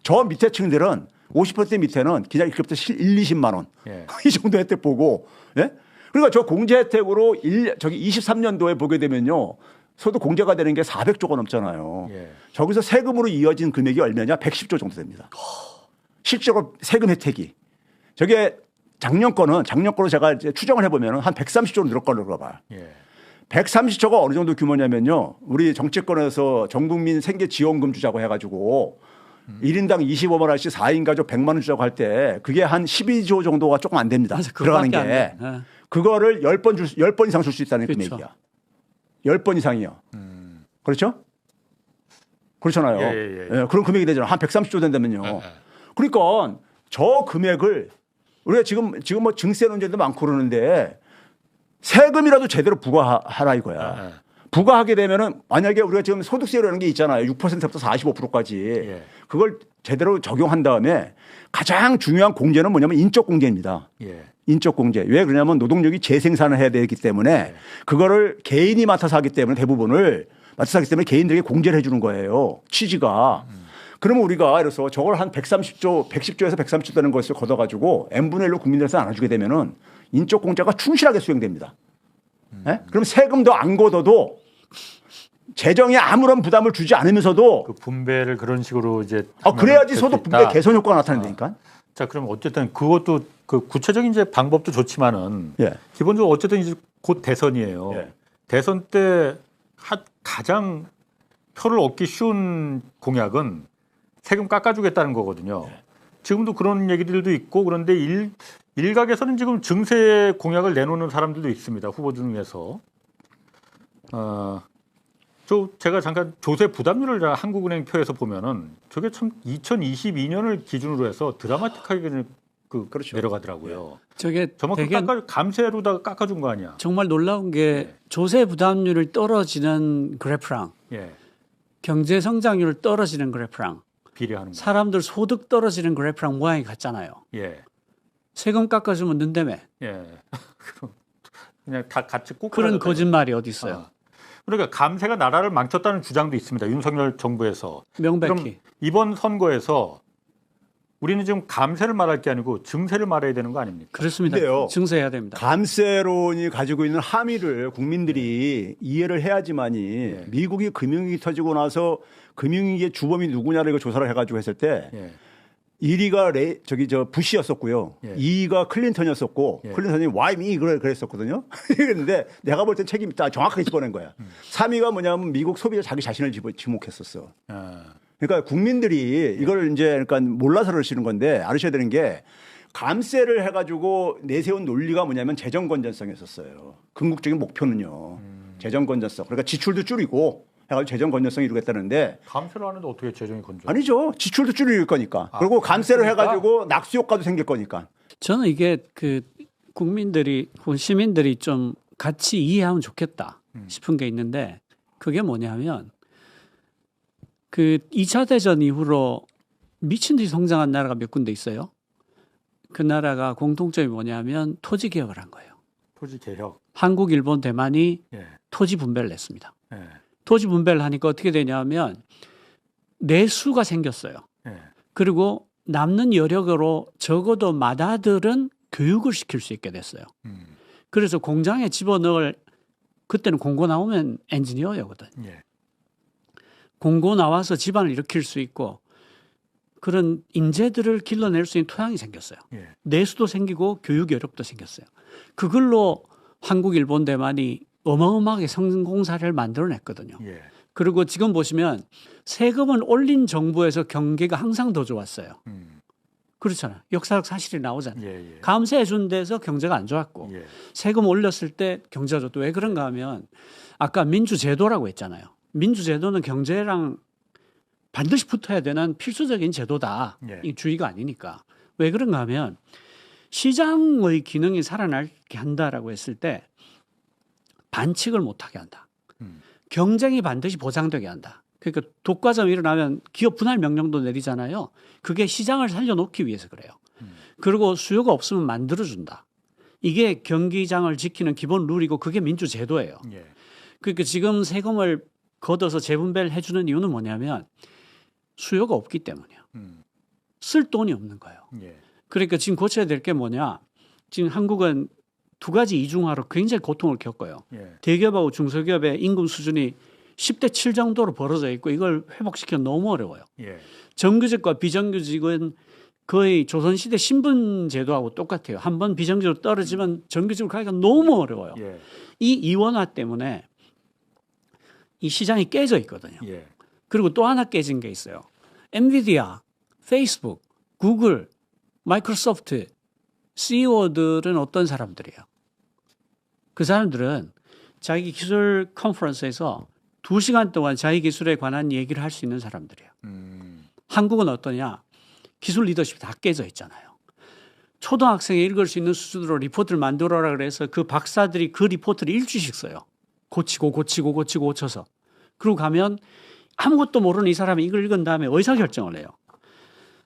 저 밑에 층들은 50% 밑에는 그냥 이렇게부터 20만 원 이 정도 혜택 보고. 그러니까 저 공제 혜택으로 23년도에 보게 되면요. 소득 공제가 되는 게 400조가 넘잖아요. 저기서 세금으로 이어진 금액이 얼마냐? 110조 정도 됩니다. 실제로 세금 혜택이. 저게 작년거로 제가 이제 추정을 해보면 한 130조로 늘을 걸로 봐요. 130조가 어느 정도 규모냐면요. 우리 정치권에서 전국민 생계지원금 주자고 해가지고 1인당 25만 원씩 4인 가족 100만 원 주자고 할 때 그게 한 12조 정도가 조금 안 됩니다. 들어가는 게. 그거를 10번 이상 줄 수 있다는 그렇죠. 금액이야. 10번 이상이요. 그렇죠? 그렇잖아요. 그런 금액이 되잖아요. 한 130조 된다면요. 그러니까 저 금액을 우리가 지금 뭐 증세 논쟁도 많고 그러는데 세금이라도 제대로 부과하라 이거야. 부과하게 되면은 만약에 우리가 지금 소득세라는 게 있잖아요. 6%부터 45%까지. 그걸 제대로 적용한 다음에 가장 중요한 공제는 뭐냐면 인적 공제입니다. 인적 공제. 왜 그러냐면 노동력이 재생산을 해야 되기 때문에 그거를 개인이 맡아서 하기 때문에 대부분을 맡아서 하기 때문에 개인들에게 공제를 해 주는 거예요. 취지가. 그러면 우리가 그래서 저걸 한 110조에서 130조 되는 것을 걷어가지고 n분의 1로 국민들한테 나눠주게 되면은 인적 공제가 충실하게 수행됩니다. 그럼 세금도 안 걷어도 재정에 아무런 부담을 주지 않으면서도 그 분배를 그런 식으로 이제 그래야지 소득 분배 개선 효과가 나타난다니까. 자, 그럼 어쨌든 그것도 그 구체적인 이제 방법도 좋지만은 기본적으로 어쨌든 이제 곧 대선이에요. 대선 때 가장 표를 얻기 쉬운 공약은 세금 깎아주겠다는 거거든요. 지금도 그런 얘기들도 있고 그런데 일각에서는 지금 증세 공약을 내놓는 사람들도 있습니다. 후보 중에서. 제가 잠깐 조세 부담률을 한국은행 표에서 보면은 저게 참 2022년을 기준으로 해서 드라마틱하게 그렇죠. 내려가더라고요. 저게 저만큼 감세로다가 깎아준 거 아니야? 정말 놀라운 게 조세 부담률을 떨어지는 그래프랑 경제 성장률 떨어지는 그래프랑 비례하는 사람들 소득 떨어지는 그래프랑 모양이 같잖아요. 세금 깎아주면 는다며. 그냥 다 같이 꼭 그런 거짓말이 어디 있어요? 그러니까 감세가 나라를 망쳤다는 주장도 있습니다. 윤석열 정부에서. 명백히. 그럼 이번 선거에서 우리는 지금 감세를 말할 게 아니고 증세를 말해야 되는 거 아닙니까? 그렇습니다. 근데요, 증세해야 됩니다. 감세론이 가지고 있는 함의를 국민들이 이해를 해야지만이 미국이 금융위기 터지고 나서 금융위기의 주범이 누구냐를 조사를 해가지고 했을 때 1위가 부시였었고요. 2위가 클린턴이었었고 클린턴이 Why me? 그랬었거든요. 그런데 내가 볼 땐 책임이 다 정확하게 집어낸 거야. 3위가 뭐냐면 미국 소비자 자기 자신을 지목했었어. 그러니까 국민들이 이걸 이제 그러니까 몰라서 그러시는 건데 알으셔야 되는 게 감세를 해가지고 내세운 논리가 뭐냐면 재정 건전성이었었어요. 궁극적인 목표는요. 재정 건전성. 그러니까 지출도 줄이고 해가지고 재정 건전성을 이루겠다는데 감세를 하는데 어떻게 재정이 건전? 아니죠. 지출도 줄일 거니까. 그리고 감세를 해가지고 낙수 효과도 생길 거니까. 저는 이게 국민들이 시민들이 좀 같이 이해하면 좋겠다 싶은 게 있는데 그게 뭐냐면 2차 대전 이후로 미친 듯이 성장한 나라가 몇 군데 있어요. 그 나라가 공통점이 뭐냐면 토지 개혁을 한 거예요. 토지 개혁. 한국, 일본, 대만이 토지 분배를 했습니다. 토지 분배를 하니까 어떻게 되냐면 내수가 생겼어요. 그리고 남는 여력으로 적어도 마다들은 교육을 시킬 수 있게 됐어요. 그래서 공장에 집어넣을 그때는 공고 나오면 엔지니어였거든. 공고 나와서 집안을 일으킬 수 있고 그런 인재들을 길러낼 수 있는 토양이 생겼어요. 내수도 생기고 교육 여력도 생겼어요. 그걸로 한국, 일본, 대만이 어마어마하게 성공 사례를 만들어냈거든요. 그리고 지금 보시면 세금을 올린 정부에서 경기가 항상 더 좋았어요. 그렇잖아요. 역사적 사실이 나오잖아요. 감세해 준 데서 경제가 안 좋았고 세금 올렸을 때 경제가 좋고 왜 그런가 하면 아까 민주제도라고 했잖아요. 민주제도는 경제랑 반드시 붙어야 되는 필수적인 제도다. 이 주의가 아니니까. 왜 그런가 하면 시장의 기능이 살아나게 한다라고 했을 때 반칙을 못하게 한다. 경쟁이 반드시 보장되게 한다. 그러니까 독과점이 일어나면 기업 분할 명령도 내리잖아요. 그게 시장을 살려놓기 위해서 그래요. 그리고 수요가 없으면 만들어준다. 이게 경기장을 지키는 기본 룰이고 그게 민주제도예요. 그러니까 지금 세금을 걷어서 재분배를 해주는 이유는 뭐냐면 수요가 없기 때문이에요. 쓸 돈이 없는 거예요. 그러니까 지금 고쳐야 될 게 뭐냐. 지금 한국은 두 가지 이중화로 굉장히 고통을 겪어요. 대기업하고 중소기업의 임금 수준이 10대 7 정도로 벌어져 있고 이걸 회복시키기 너무 어려워요. 정규직과 비정규직은 거의 조선시대 신분제도하고 똑같아요. 한번 비정규직으로 떨어지면 정규직으로 가기가 너무 어려워요. 이 이원화 때문에 이 시장이 깨져 있거든요. 그리고 또 하나 깨진 게 있어요. 엔비디아, 페이스북, 구글, 마이크로소프트 CEO들은 어떤 사람들이에요? 그 사람들은 자기 기술 컨퍼런스에서 2시간 동안 자기 기술에 관한 얘기를 할 수 있는 사람들이에요. 한국은 어떠냐? 기술 리더십이 다 깨져 있잖아요. 초등학생이 읽을 수 있는 수준으로 리포트를 만들어라 그래서 그 박사들이 그 리포트를 일주일씩 써요. 고치고 그리고 가면 아무것도 모르는 이 사람이 이걸 읽은 다음에 의사결정을 해요.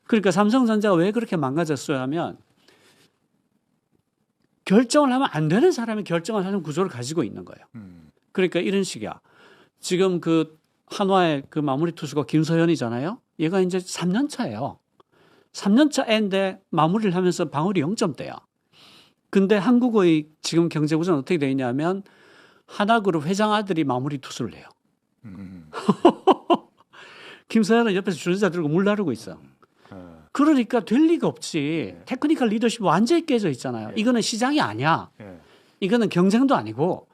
그러니까 삼성전자가 왜 그렇게 망가졌어요 하면 결정을 하면 안 되는 사람이 결정을 하는 구조를 가지고 있는 거예요. 그러니까 이런 식이야. 지금 그 한화의 그 마무리 투수가 김서현이잖아요. 얘가 이제 3년 차예요. 3년 차인데 마무리를 하면서 방울이 0점대야. 근데 한국의 지금 경제 구조는 어떻게 되어 있냐면 하나그룹 회장 아들이 마무리 투수를 해요. 김서현은 옆에서 주전자 들고 물 나르고 있어. 그러니까 될 리가 없지. 테크니컬 리더십이 완전히 깨져 있잖아요. 이거는 시장이 아니야. 이거는 경쟁도 아니고.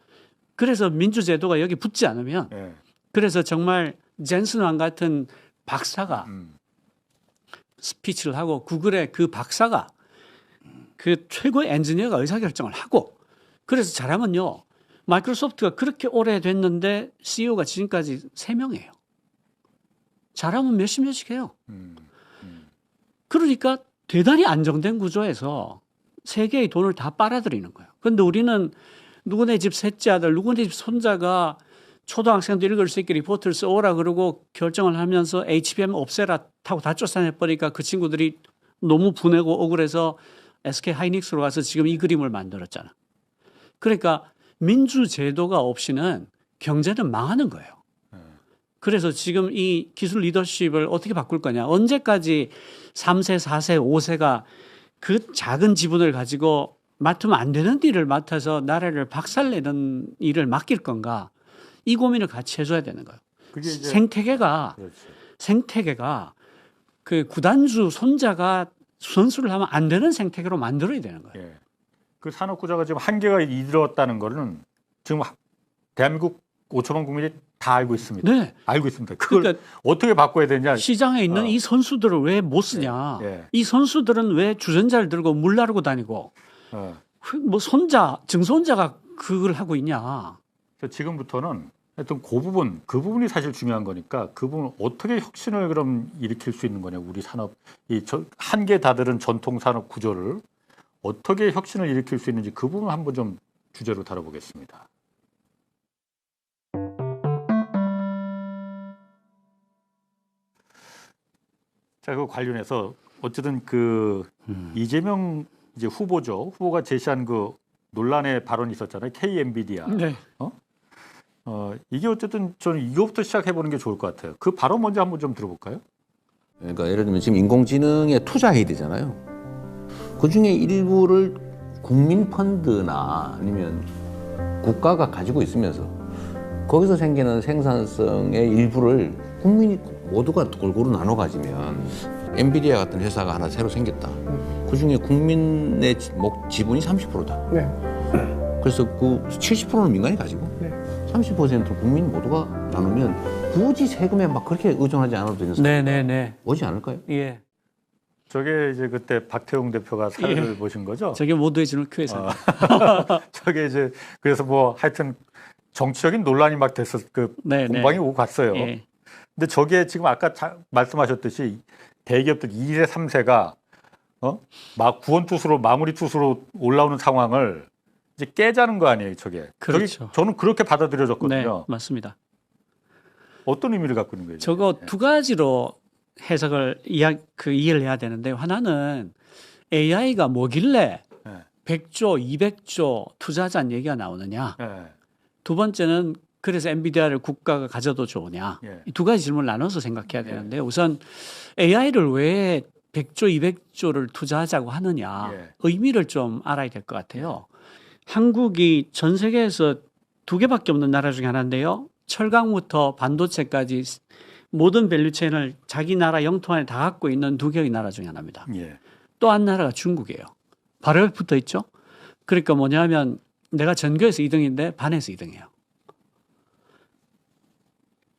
그래서 민주제도가 여기 붙지 않으면 그래서 정말 젠슨 왕 같은 박사가 스피치를 하고 구글의 그 박사가 그 최고의 엔지니어가 의사결정을 하고 그래서 잘하면요. 마이크로소프트가 그렇게 오래됐는데 CEO가 지금까지 3명이에요. 잘하면 몇십 년씩 해요. 그러니까 대단히 안정된 구조에서 세계의 돈을 다 빨아들이는 거예요. 그런데 우리는 누구네 집 셋째 아들, 누구네 집 손자가 초등학생도 읽을 수 있게 리포트를 써오라 그러고 결정을 하면서 HBM 없애라 타고 다 쫓아내버리니까 그 친구들이 너무 분해고 억울해서 SK 하이닉스로 가서 지금 이 그림을 만들었잖아. 그러니까 민주제도가 없이는 경제는 망하는 거예요. 그래서 지금 이 기술 리더십을 어떻게 바꿀 거냐. 언제까지 3세, 4세, 5세가 그 작은 지분을 가지고 맡으면 안 되는 일을 맡아서 나라를 박살내는 일을 맡길 건가. 이 고민을 같이 해줘야 되는 거예요. 그게 이제 생태계가 그 구단주 손자가 선수를 하면 안 되는 생태계로 만들어야 되는 거예요. 예. 그 산업 구조가 지금 한계가 이르렀다는 거는 지금 대한민국 5천만 국민이 다 알고 있습니다. 네. 알고 있습니다. 그걸 그러니까 어떻게 바꿔야 되냐. 시장에 있는 이 선수들을 왜 못 쓰냐. 이 선수들은 왜 주전자를 들고 물 나르고 다니고 뭐 증손자가 그걸 하고 있냐. 지금부터는 하여튼 그 부분이 사실 중요한 거니까 그 부분을 어떻게 혁신을 그럼 일으킬 수 있는 거냐. 우리 산업, 한계 다들은 전통 산업 구조를 어떻게 혁신을 일으킬 수 있는지 그 부분 한번 좀 주제로 다뤄보겠습니다. 자, 그 관련해서 어쨌든 이재명 이제 후보가 제시한 그 논란의 발언이 있었잖아요. K-엔비디아. 네. 이게 어쨌든 저는 이거부터 시작해보는 게 좋을 것 같아요. 그 발언 먼저 한번 좀 들어볼까요? 그러니까 예를 들면 지금 인공지능에 투자해야 되잖아요. 그 중에 일부를 국민 펀드나 아니면 국가가 가지고 있으면서 거기서 생기는 생산성의 일부를 국민이 모두가 골고루 나눠 가지면 엔비디아 같은 회사가 하나 새로 생겼다. 그 중에 국민의 지분이 30%다. 네. 그래서 그 70%는 민간이 가지고 30%는 국민 모두가 나누면 굳이 세금에 막 그렇게 의존하지 않아도 되는 상황이 오지 않을까요? 예. 저게 이제 그때 박태웅 대표가 사례를 보신 거죠? 저게 모두의 지능 큐에서. 저게 이제 그래서 뭐 하여튼 정치적인 논란이 막 돼서 공방이 오고 갔어요. 예. 근데 저게 지금 아까 말씀하셨듯이 대기업들 2세, 3세가 막 구원투수로 마무리 투수로 올라오는 상황을 이제 깨자는 거 아니에요, 저게. 그렇죠. 저는 그렇게 받아들여졌거든요. 네, 맞습니다. 어떤 의미를 갖고 있는 거예요? 저거 두 가지로 해석을 이해를 해야 되는데 하나는 AI가 뭐길래 100조, 200조 투자하자는 얘기가 나오느냐. 두 번째는 그래서 엔비디아를 국가가 가져도 좋으냐. 이 두 가지 질문을 나눠서 생각해야 되는데 우선 AI를 왜 100조, 200조를 투자하자고 하느냐. 의미를 좀 알아야 될 것 같아요. 한국이 전 세계에서 2개밖에 없는 나라 중에 하나인데요. 철강부터 반도체까지 모든 밸류체인을 자기 나라 영토 안에 다 갖고 있는 2개의 나라 중에 하나입니다. 또 한 나라가 중국이에요. 바로 옆에 붙어 있죠. 그러니까 뭐냐면 내가 전교에서 2등인데 반에서 2등이에요.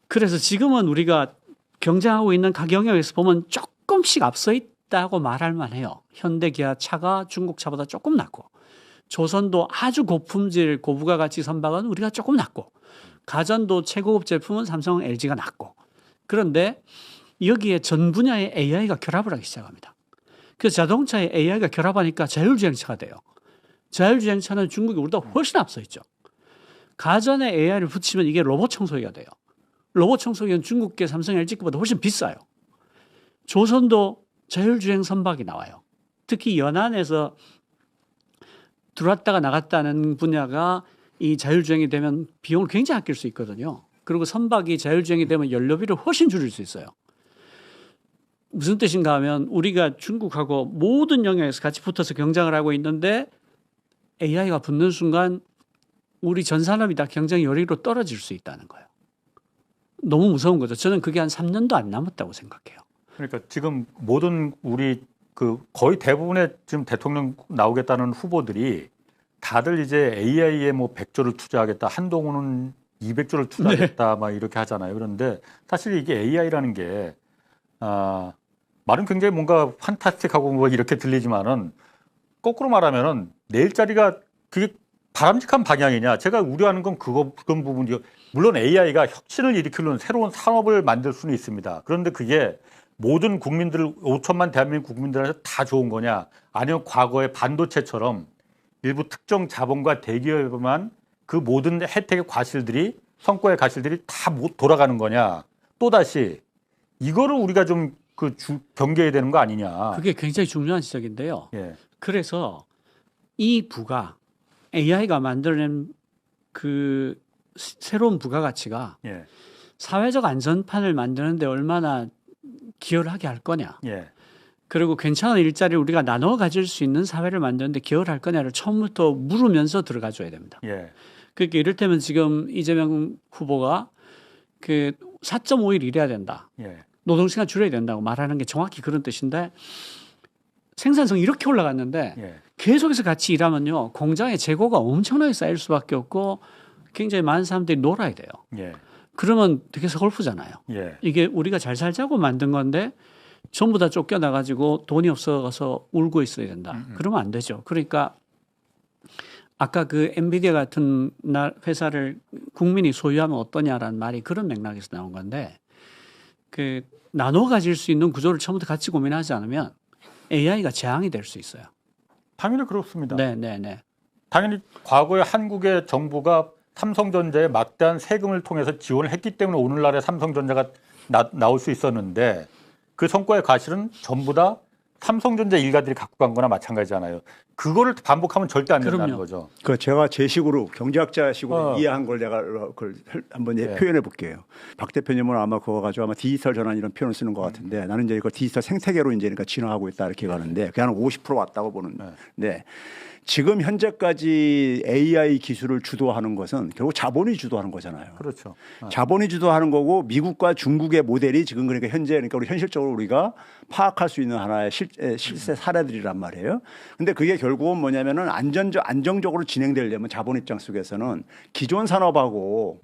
그래서 지금은 우리가 경쟁하고 있는 각 영역에서 보면 조금씩 앞서 있다고 말할 만해요. 현대기아차가 중국 차보다 조금 낫고 조선도 아주 고품질 고부가 가치 선박은 우리가 조금 낫고 가전도 최고급 제품은 삼성, LG가 낫고 그런데 여기에 전 분야의 AI가 결합을 하기 시작합니다. 그래서 자동차에 AI가 결합하니까 자율주행차가 돼요. 자율주행차는 중국이 우리보다 훨씬 앞서 있죠. 가전에 AI를 붙이면 이게 로봇 청소기가 돼요. 로봇 청소기는 중국계 삼성, LG보다 훨씬 비싸요. 조선도 자율주행 선박이 나와요. 특히 연안에서 들어왔다가 나갔다는 분야가 이 자율주행이 되면 비용을 굉장히 아낄 수 있거든요. 그리고 선박이 자율주행이 되면 연료비를 훨씬 줄일 수 있어요. 무슨 뜻인가 하면 우리가 중국하고 모든 영역에서 같이 붙어서 경쟁을 하고 있는데 AI가 붙는 순간 우리 전 산업이 다 경쟁 요리로 떨어질 수 있다는 거예요. 너무 무서운 거죠. 저는 그게 한 3년도 안 남았다고 생각해요. 그러니까 지금 모든 우리 거의 대부분의 지금 대통령 나오겠다는 후보들이 다들 이제 AI에 뭐 100조를 투자하겠다, 한동훈은 200조를 투자하겠다, 막 이렇게 하잖아요. 그런데 사실 이게 AI라는 게 말은 굉장히 뭔가 판타스틱하고 뭐 이렇게 들리지만은 거꾸로 말하면은 내 일자리가 그게 바람직한 방향이냐? 제가 우려하는 건 그런 부분이요. 물론 AI가 혁신을 일으키는 새로운 산업을 만들 수는 있습니다. 그런데 그게 모든 국민들 5천만 대한민국 국민들한테 다 좋은 거냐? 아니면 과거의 반도체처럼 일부 특정 자본과 대기업에만 그 모든 혜택의 과실들이 성과의 과실들이 다 돌아가는 거냐? 또다시 이거를 우리가 좀 경계해야 되는 거 아니냐? 그게 굉장히 중요한 지적인데요. 예. 그래서 이 부가 AI가 만들어낸 그 새로운 부가가치가 예. 사회적 안전판을 만드는데 얼마나 기여를 하게 할 거냐. 예. 그리고 괜찮은 일자리를 우리가 나눠 가질 수 있는 사회를 만드는데 기여를 할 거냐를 처음부터 물으면서 들어가 줘야 됩니다. 예. 그러니까 이를테면 지금 이재명 후보가 그 4.5일 일해야 된다. 예. 노동시간 줄여야 된다고 말하는 게 정확히 그런 뜻인데 생산성이 이렇게 올라갔는데 예. 계속해서 같이 일하면요. 공장의 재고가 엄청나게 쌓일 수밖에 없고 굉장히 많은 사람들이 놀아야 돼요. 예. 그러면 되게 서글프잖아요. 예. 이게 우리가 잘 살자고 만든 건데 전부 다 쫓겨나가지고 돈이 없어서 울고 있어야 된다. 그러면 안 되죠. 그러니까 아까 그 엔비디아 같은 회사를 국민이 소유하면 어떠냐라는 말이 그런 맥락에서 나온 건데 그 나눠 가질 수 있는 구조를 처음부터 같이 고민하지 않으면 AI가 재앙이 될 수 있어요. 당연히 그렇습니다. 네. 당연히 과거에 한국의 정부가 삼성전자에 막대한 세금을 통해서 지원을 했기 때문에 오늘날의 삼성전자가 나올 수 있었는데 그 성과의 과실은 전부 다 삼성전자 일가들이 갖고 간 거나 마찬가지잖아요. 그거를 반복하면 절대 안 된다는 거죠. 그 제가 제 식으로 경제학자식으로 이해한 걸 내가 그걸 한번 표현해 볼게요. 박 대표님은 아마 그거 가지고 아마 디지털 전환 이런 표현을 쓰는 것 같은데 나는 이제 그 디지털 생태계로 이제 그러니까 진화하고 있다 이렇게 가는데 그게 한 50% 왔다고 보는데 지금 현재까지 AI 기술을 주도하는 것은 결국 자본이 주도하는 거잖아요. 그렇죠. 자본이 주도하는 거고 미국과 중국의 모델이 지금 그러니까 현재 그러니까 우리 현실적으로 우리가 파악할 수 있는 하나의 실세 사례들이란 말이에요. 근데 그게 결국은 뭐냐면은 안정적으로 진행되려면 자본 입장 속에서는 기존 산업하고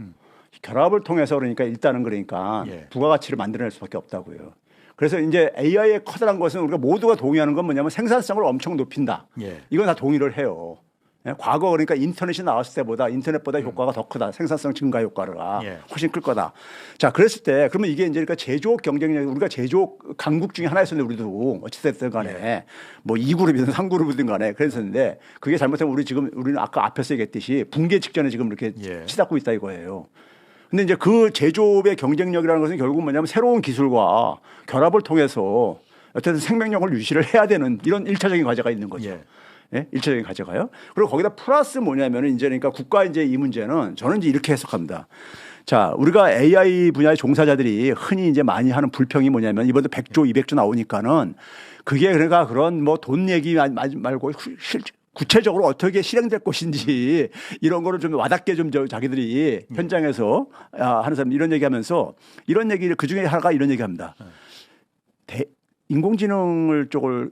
결합을 통해서 그러니까 일단은 그러니까 부가가치를 만들어낼 수밖에 없다고요. 그래서 이제 AI의 커다란 것은 우리가 모두가 동의하는 건 뭐냐면 생산성을 엄청 높인다. 이건 다 동의를 해요. 과거 그러니까 인터넷이 나왔을 때보다 인터넷보다 효과가 더 크다. 생산성 증가 효과가 훨씬 클 거다. 자, 그랬을 때 그러면 이게 이제 그러니까 제조업 경쟁력 우리가 제조업 강국 중에 하나였었는데 우리도 어찌됐든 간에 뭐 2그룹이든 3그룹이든 간에 그랬었는데 그게 잘못하면 우리는 아까 앞에서 얘기했듯이 붕괴 직전에 지금 이렇게 치닫고 있다 이거예요. 근데 이제 그 제조업의 경쟁력이라는 것은 결국 뭐냐면 새로운 기술과 결합을 통해서 어쨌든 생명력을 유지를 해야 되는 이런 1차적인 과제가 있는 거죠. 예? 1차적인 과제가요. 그리고 거기다 플러스 뭐냐면은 이제 그러니까 국가 이제 이 문제는 저는 이제 이렇게 해석합니다. 자, 우리가 AI 분야의 종사자들이 흔히 이제 많이 하는 불평이 뭐냐면 이번에 100조, 200조 나오니까는 그게 그러니까 그런 뭐 돈 얘기 말고 구체적으로 어떻게 실행될 것인지 이런 거를 좀 와닿게 좀 자기들이 현장에서 하는 사람 이런 얘기하면서 이런 얘기를 그중에 하나가 이런 얘기합니다. 인공지능을 쪽을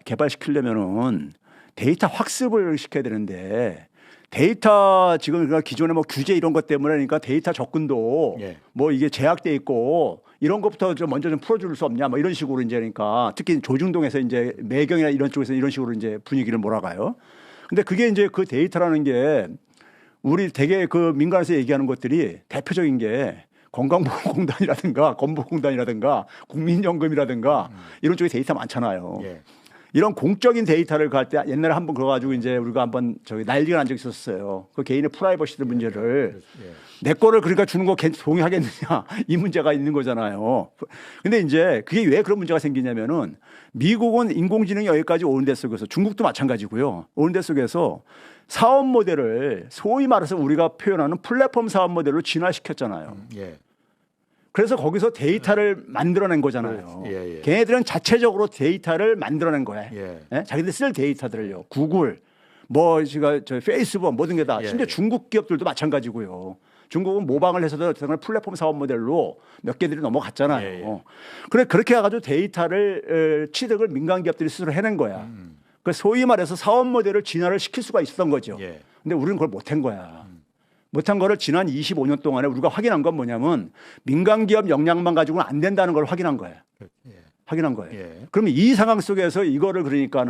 개발시키려면은 데이터 학습을 시켜야 되는데 데이터 지금 그러니까 기존에 뭐 규제 이런 것 때문에 그러니까 데이터 접근도 뭐 이게 제약돼 있고 이런 것부터 좀 먼저 좀 풀어줄 수 없냐 뭐 이런 식으로 이제 그러니까 특히 조중동에서 이제 매경이나 이런 쪽에서 이런 식으로 이제 분위기를 몰아가요. 근데 그게 이제 그 데이터라는 게 우리 되게 그 민간에서 얘기하는 것들이 대표적인 게 건강보험공단이라든가 건보공단이라든가 국민연금이라든가 이런 쪽에 데이터 많잖아요. 이런 공적인 데이터를 갈 때 옛날에 한번 그거 가지고 이제 우리가 한번 난리가 난 적이 있었어요. 그 개인의 프라이버시 문제를 내 거를 그러니까 주는 거 동의하겠느냐 이 문제가 있는 거잖아요. 근데 이제 그게 왜 그런 문제가 생기냐면은 미국은 인공지능이 여기까지 오는 데 속에서 중국도 마찬가지고요. 오는 데 속에서 사업 모델을 소위 말해서 우리가 표현하는 플랫폼 사업 모델로 진화시켰잖아요. 그래서 거기서 데이터를 만들어낸 거잖아요. 걔네들은 자체적으로 데이터를 만들어낸 거예요. 자기들 쓸 데이터들을요. 구글, 뭐 저 페이스북 모든 게 다. 심지어 중국 기업들도 마찬가지고요. 중국은 모방을 해서도 플랫폼 사업 모델로 몇 개들이 넘어갔잖아요. 그래 그렇게 해가지고 데이터를 취득을 민간 기업들이 스스로 해낸 거야. 그 소위 말해서 사업 모델을 진화를 시킬 수가 있었던 거죠. 근데 우리는 그걸 못한 거야. 못한 거를 지난 25년 동안에 우리가 확인한 건 뭐냐면 민간 기업 역량만 가지고는 안 된다는 걸 확인한 거예요. 확인한 거예요. 그러면 이 상황 속에서 이거를 그러니까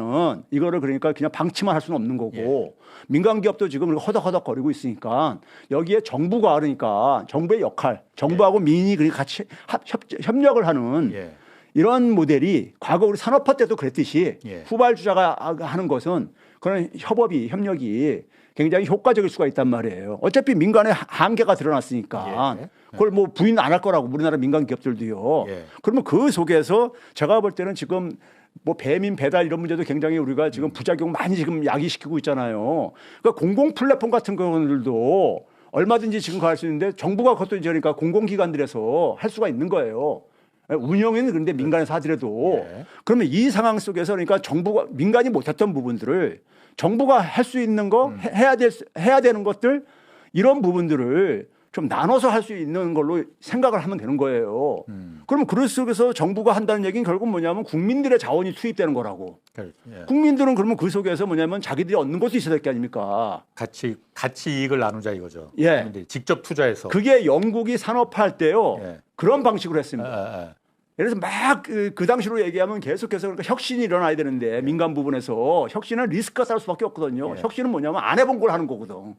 그냥 방치만 할 수는 없는 거고 민간 기업도 지금 허덕허덕거리고 있으니까 여기에 정부가 그러니까 정부의 역할, 정부하고 민이 그러니까 같이 협력을 하는 이런 모델이 과거 우리 산업화 때도 그랬듯이 후발주자가 하는 것은 그런 협력이 굉장히 효과적일 수가 있단 말이에요. 어차피 민간의 한계가 드러났으니까 그걸 뭐 부인 안 할 거라고 우리나라 민간 기업들도요. 그러면 그 속에서 제가 볼 때는 지금 뭐 배민 배달 이런 문제도 굉장히 우리가 지금 부작용 많이 지금 야기시키고 있잖아요. 그러니까 공공 플랫폼 같은 경우들도 얼마든지 지금 갈 수 있는데 정부가 그것도 이제 그러니까 공공기관들에서 할 수가 있는 거예요. 운영에는 그런데 민간에서 하더라도 그러면 이 상황 속에서 그러니까 정부가 민간이 못했던 부분들을 정부가 할 수 있는 거 해야 되는 것들 이런 부분들을 좀 나눠서 할 수 있는 걸로 생각을 하면 되는 거예요. 그러면 그럴 속에서 정부가 한다는 얘기는 결국 뭐냐면 국민들의 자원이 투입되는 거라고. 국민들은 그러면 그 속에서 뭐냐면 자기들이 얻는 것도 있어야 될 게 아닙니까? 같이 이익을 나누자 이거죠. 예. 직접 투자해서. 그게 영국이 산업화할 때요. 그런 방식으로 했습니다. 예를 들어서 막 그 당시로 얘기하면 계속해서 그러니까 혁신이 일어나야 되는데 민간 부분에서 혁신은 리스크가 쌓일 수밖에 없거든요. 혁신은 뭐냐면 안 해본 걸 하는 거거든.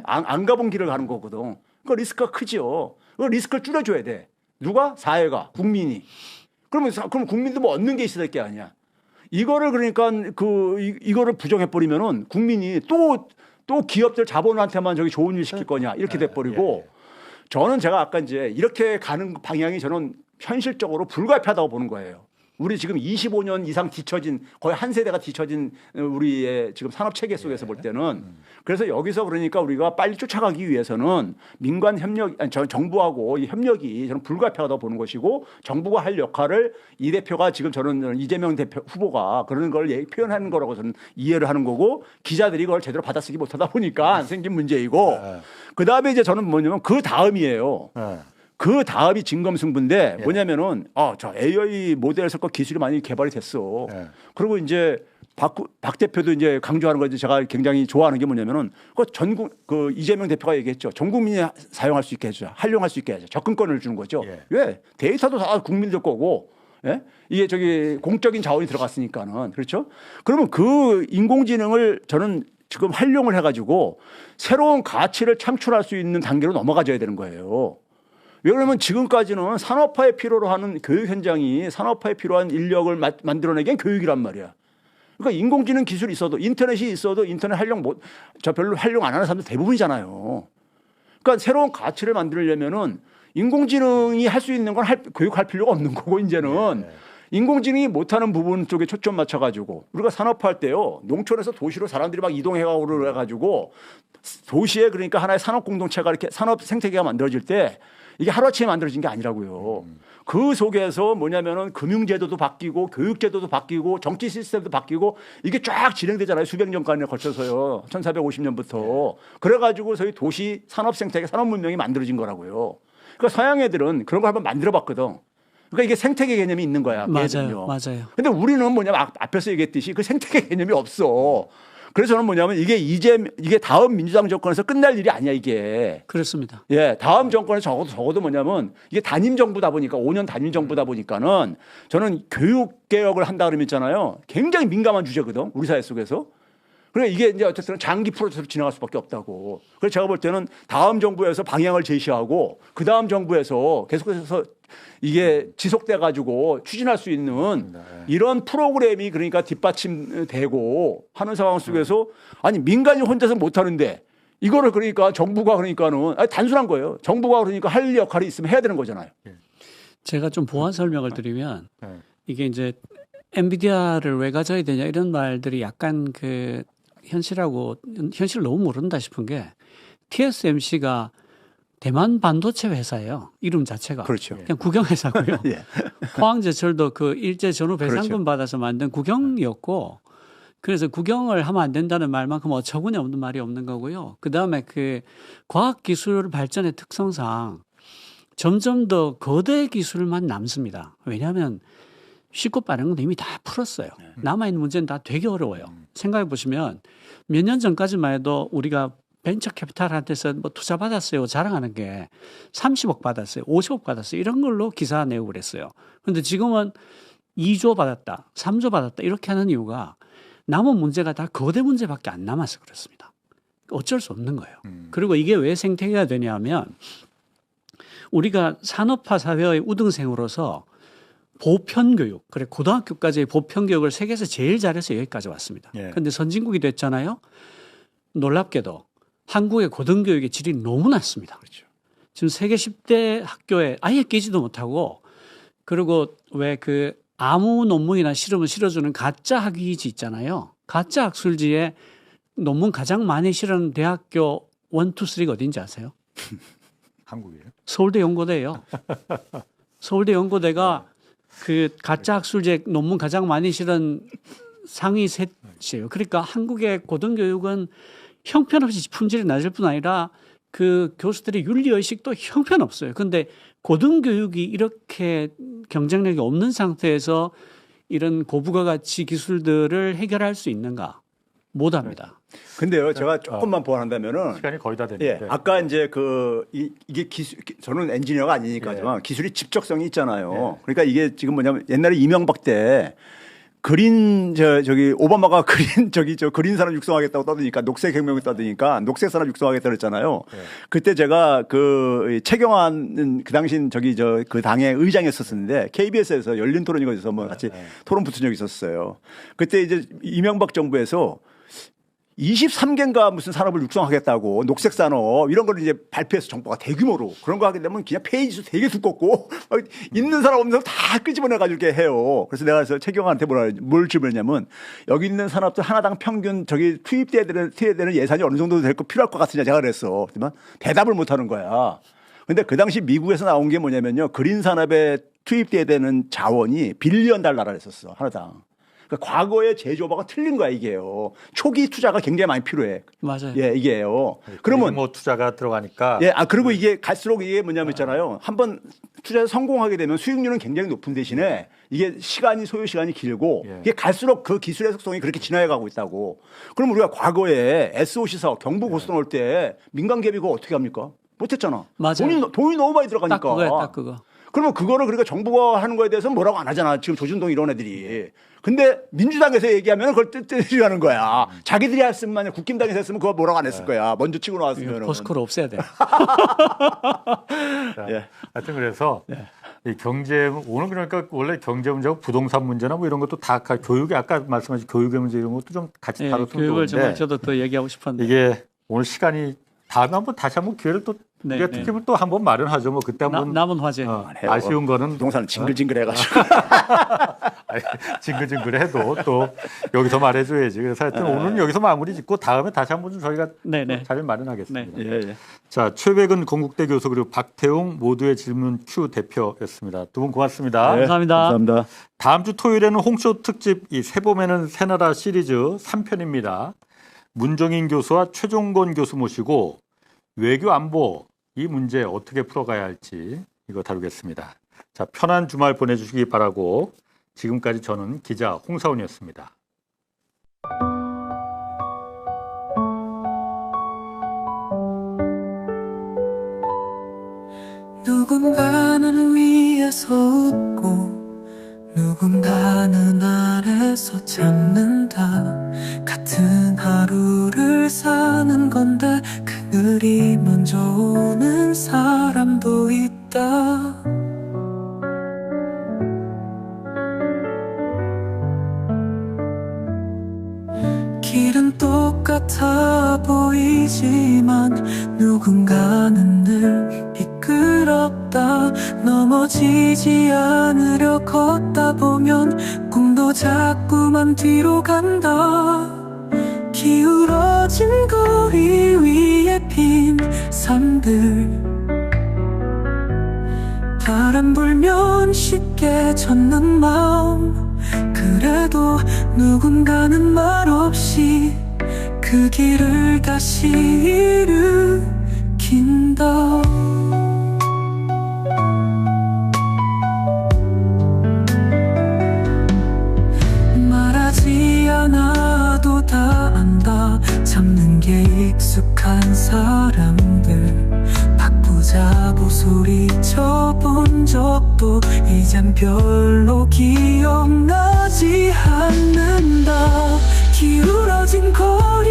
안 가본 길을 가는 거거든. 그 리스크가 크죠. 그 리스크를 줄여줘야 돼. 누가? 사회가, 국민이. 그럼 국민도 뭐 얻는 게 있어야 될 게 아니야. 이거를 그러니까 이거를 부정해버리면은 국민이 또 기업들 자본한테만 저기 좋은 일 시킬 거냐 이렇게 돼버리고 저는 제가 아까 이제 이렇게 가는 방향이 저는 현실적으로 불가피하다고 보는 거예요. 우리 지금 25년 이상 뒤처진 거의 한 세대가 뒤처진 우리의 지금 산업 체계 속에서 볼 때는 그래서 여기서 그러니까 우리가 빨리 쫓아가기 위해서는 민간 협력, 정부하고 이 협력이 저는 불가피하다고 보는 것이고 정부가 할 역할을 이 대표가 지금 저는 이재명 대표 후보가 그런 걸 표현하는 거라고 저는 이해를 하는 거고 기자들이 그걸 제대로 받아쓰기 못하다 보니까 생긴 문제이고 그 다음에 이제 저는 뭐냐면 그 다음이에요. 그 다음이 진검승부인데 뭐냐면은 저 AI 모델에서 거 기술이 많이 개발이 됐어. 그리고 이제 박 대표도 이제 강조하는 거 제가 굉장히 좋아하는 게 뭐냐면은 그 이재명 대표가 얘기했죠. 전 국민이 사용할 수 있게 해주자, 활용할 수 있게 해주자. 접근권을 주는 거죠. 왜? 데이터도 다 국민들 거고. 이게 저기 공적인 자원이 들어갔으니까는 그렇죠. 그러면 그 인공지능을 저는 지금 활용을 해가지고 새로운 가치를 창출할 수 있는 단계로 넘어가줘야 되는 거예요. 왜냐하면 지금까지는 산업화에 필요로 하는 교육 현장이 산업화에 필요한 인력을 만들어내기엔 교육이란 말이야. 그러니까 인공지능 기술이 있어도 인터넷이 있어도 인터넷 별로 활용 안 하는 사람들 대부분이잖아요. 그러니까 새로운 가치를 만들려면은 인공지능이 할 수 있는 건 교육할 필요가 없는 거고 이제는 인공지능이 못하는 부분 쪽에 초점 맞춰가지고 우리가 산업화할 때요 농촌에서 도시로 사람들이 막 이동해가고 그래가지고 도시에 그러니까 하나의 산업 공동체가 이렇게 산업 생태계가 만들어질 때 이게 하루아침에 만들어진 게 아니라고요. 그 속에서 뭐냐면은 금융제도도 바뀌고 교육제도도 바뀌고 정치 시스템도 바뀌고 이게 쫙 진행되잖아요. 수백 년간에 걸쳐서요. 1450년부터. 그래가지고 저희 도시 산업 생태계 산업 문명이 만들어진 거라고요. 그러니까 서양 애들은 그런 걸 한번 만들어 봤거든. 그러니까 이게 생태계 개념이 있는 거야. 맞아요. 근데 우리는 뭐냐면 앞에서 얘기했듯이 그 생태계 개념이 없어. 그래서 저는 뭐냐면 이게 다음 민주당 정권에서 끝날 일이 아니야 이게. 그렇습니다. 다음 정권에 적어도 뭐냐면 이게 단임 정부다 보니까 5년 단임 정부다 보니까는 저는 교육 개혁을 한다 그러면 있잖아요. 굉장히 민감한 주제거든 우리 사회 속에서. 그러니까 이게 이제 어쨌든 장기 프로세스로 지나갈 수밖에 없다고. 그래서 제가 볼 때는 다음 정부에서 방향을 제시하고 그 다음 정부에서 계속해서 이게 지속돼 가지고 추진할 수 있는 이런 프로그램이 그러니까 뒷받침되고 하는 상황 속에서 아니 민간이 혼자서 못 하는데 이거를 그러니까 정부가 그러니까는 단순한 거예요. 정부가 그러니까 할 역할이 있으면 해야 되는 거잖아요. 제가 좀 보완 설명을 드리면 이게 이제 엔비디아를 왜 가져야 되냐 이런 말들이 약간 그 현실을 너무 모른다 싶은 게 TSMC가 대만 반도체 회사예요. 이름 자체가. 그렇죠. 그냥 국영회사고요. 포항제철도 그 일제 전후 배상금 받아서 만든 국영이었고 그래서 국영을 하면 안 된다는 말만큼 어처구니 없는 말이 없는 거고요. 그다음에 그 과학기술 발전의 특성상 점점 더 거대 기술만 남습니다. 왜냐하면 쉽고 빠른 건 이미 다 풀었어요. 남아있는 문제는 다 되게 어려워요. 생각해 보시면 몇 년 전까지만 해도 우리가 벤처 캐피탈한테서 뭐 투자 받았어요 자랑하는 게 30억 받았어요 50억 받았어요 이런 걸로 기사 내고 그랬어요. 그런데 지금은 2조 받았다, 3조 받았다 이렇게 하는 이유가 남은 문제가 다 거대 문제밖에 안 남아서 그렇습니다. 어쩔 수 없는 거예요. 그리고 이게 왜 생태계가 되냐면 우리가 산업화 사회의 우등생으로서 보편교육, 그래 고등학교까지의 보편교육을 세계에서 제일 잘해서 여기까지 왔습니다. 그런데 선진국이 됐잖아요. 놀랍게도 한국의 고등교육의 질이 너무 낮습니다. 그렇죠. 지금 세계 10대 학교에 아예 끼지도 못하고 그리고 왜 그 아무 논문이나 실험을 실어주는 가짜 학위지 있잖아요. 가짜 학술지에 논문 가장 많이 실은 대학교 1, 2, 3가 어딘지 아세요? 한국이에요? 서울대 연고대예요. 서울대 연고대가 그 가짜 학술지에 논문 가장 많이 실은 상위 셋이에요. 그러니까 한국의 고등교육은 형편없이 품질이 낮을 뿐 아니라 그 교수들의 윤리의식도 형편없어요. 그런데 고등교육이 이렇게 경쟁력이 없는 상태에서 이런 고부가가치 기술들을 해결할 수 있는가? 못합니다. 근데요, 제가 조금만 보완한다면은 시간이 거의 다 됐는데. 예, 아까 이제 이게 기술, 저는 엔지니어가 아니니까지만 기술이 집적성이 있잖아요. 그러니까 이게 지금 뭐냐면 옛날에 이명박 때 저기 오바마가 그린 산업 육성하겠다고 떠드니까 녹색혁명을 떠드니까 녹색산업 육성하겠다고 그랬잖아요. 그때 제가 그 최경환은 그 당시 그 당의 의장이었었는데 KBS에서 열린 토론이가 있어서 뭐 같이 토론 붙은 적이 있었어요. 그때 이제 이명박 정부에서 23개인가 무슨 산업을 육성하겠다고 녹색 산업 이런 걸 이제 발표해서 정부가 대규모로 그런 거 하게 되면 그냥 페이지 수 되게 두껍고 있는 사람 없는 사람 다 끄집어내 가지고 이렇게 해요. 그래서 내가 그래서 최경환한테 뭘 질문했냐면 여기 있는 산업들 하나당 평균 투입돼야 되는 예산이 어느 정도 될 거 필요할 것 같으냐 제가 그랬어. 하지만 대답을 못 하는 거야. 근데 그 당시 미국에서 나온 게 뭐냐면요. 그린 산업에 투입돼야 되는 자원이 빌리언 달러라 했었어. 하나당. 그러니까 과거의 제조업하고 틀린 거야 이게요. 초기 투자가 굉장히 많이 필요해. 맞아요. 예, 이게요. 그러면 뭐 투자가 들어가니까. 예, 그리고 이게 갈수록 이게 뭐냐면 있잖아요. 한번 투자에 성공하게 되면 수익률은 굉장히 높은 대신에 이게 소요 시간이 길고 이게 갈수록 그 기술의 속성이 그렇게 진화해 가고 있다고. 그럼 우리가 과거에 SOC 사업 경부 고속 넣을 때 민간 기업이 그거 어떻게 합니까? 못했잖아. 맞아요. 돈이 너무 많이 들어가니까. 딱 그거야, 딱 그거. 그러면 그거를 그러니까 정부가 하는 거에 대해서는 뭐라고 안 하잖아. 지금 조준동 이런 애들이. 근데 민주당에서 얘기하면 그걸 뜻하는 거야. 자기들이 했으면 국힘당에서 했으면 그거 뭐라고 안 했을 거야. 먼저 치고 나왔으면. 포스코를 없애야 돼. 하여튼 그래서 이 경제 오늘 그러니까 원래 경제 문제하고 부동산 문제나 뭐 이런 것도 다 교육이 아까 말씀하신 교육의 문제 이런 것도 좀 같이 다뤘으면 좋은데. 교육을 정말 저도 더 얘기하고 싶었는데. 이게 오늘 시간이 다음에 다시 한번 기회를 또 우리가 특집을 또 한번 마련하죠. 뭐 그때 한번 남은 화제. 아쉬운 거는 부동산은 징글징글해가지고 징글징글해도 또 여기서 말해줘야지. 그래서 하여튼 오늘은 여기서 마무리 짓고 다음에 다시 한번 좀 저희가 자리를 마련하겠습니다. 자, 최백은 건국대 교수 그리고 박태웅 모두의 질문 Q 대표였습니다. 두 분 고맙습니다. 감사합니다. 다음 주 토요일에는 홍쇼 특집 이 새봄에는 새나라 시리즈 3편입니다. 문정인 교수와 최종건 교수 모시고 외교 안보 이 문제 어떻게 풀어가야 할지 이거 다루겠습니다. 자, 편한 주말 보내주시기 바라고 지금까지 저는 기자 홍사훈이었습니다. 누군가는 위에서 웃고 누군가는 아래서 참는다. 같은 하루를 사는 건데 그 그리 먼저 오는 사람도 있다. 길은 똑같아 보이지만 누군가는 늘 미끄럽다. 넘어지지 않으려 걷다 보면 꿈도 자꾸만 뒤로 간다. 기울어진 거리 위에 핀 산들 바람 불면 쉽게 젖는 마음. 그래도 누군가는 말없이 그 길을 다시 일으킨다. 말하지 않아도 다 안다. 참는 게 익숙한 사람들 바꾸자고 소리쳐 본 적도 있어. 이젠 별로 기억나지 않는다. 기울어진 거리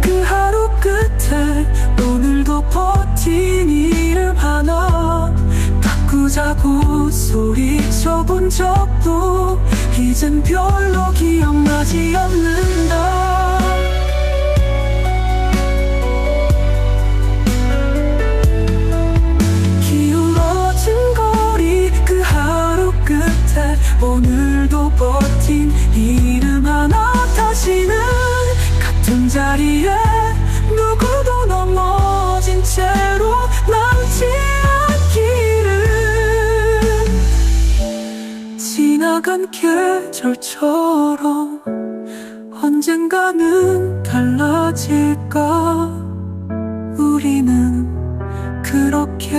그 하루 끝에 오늘도 버틴 이름 하나 바꾸자고 소리쳐본 적도 이젠 별로 기억나지 않는다. 기울어진 거리 그 하루 끝에 오늘도 버틴 이름 하나 다시는 같은 자리에 누구도 넘어진 채로 남지 않기를. 지나간 계절처럼 언젠가는 달라질까. 우리는 그렇게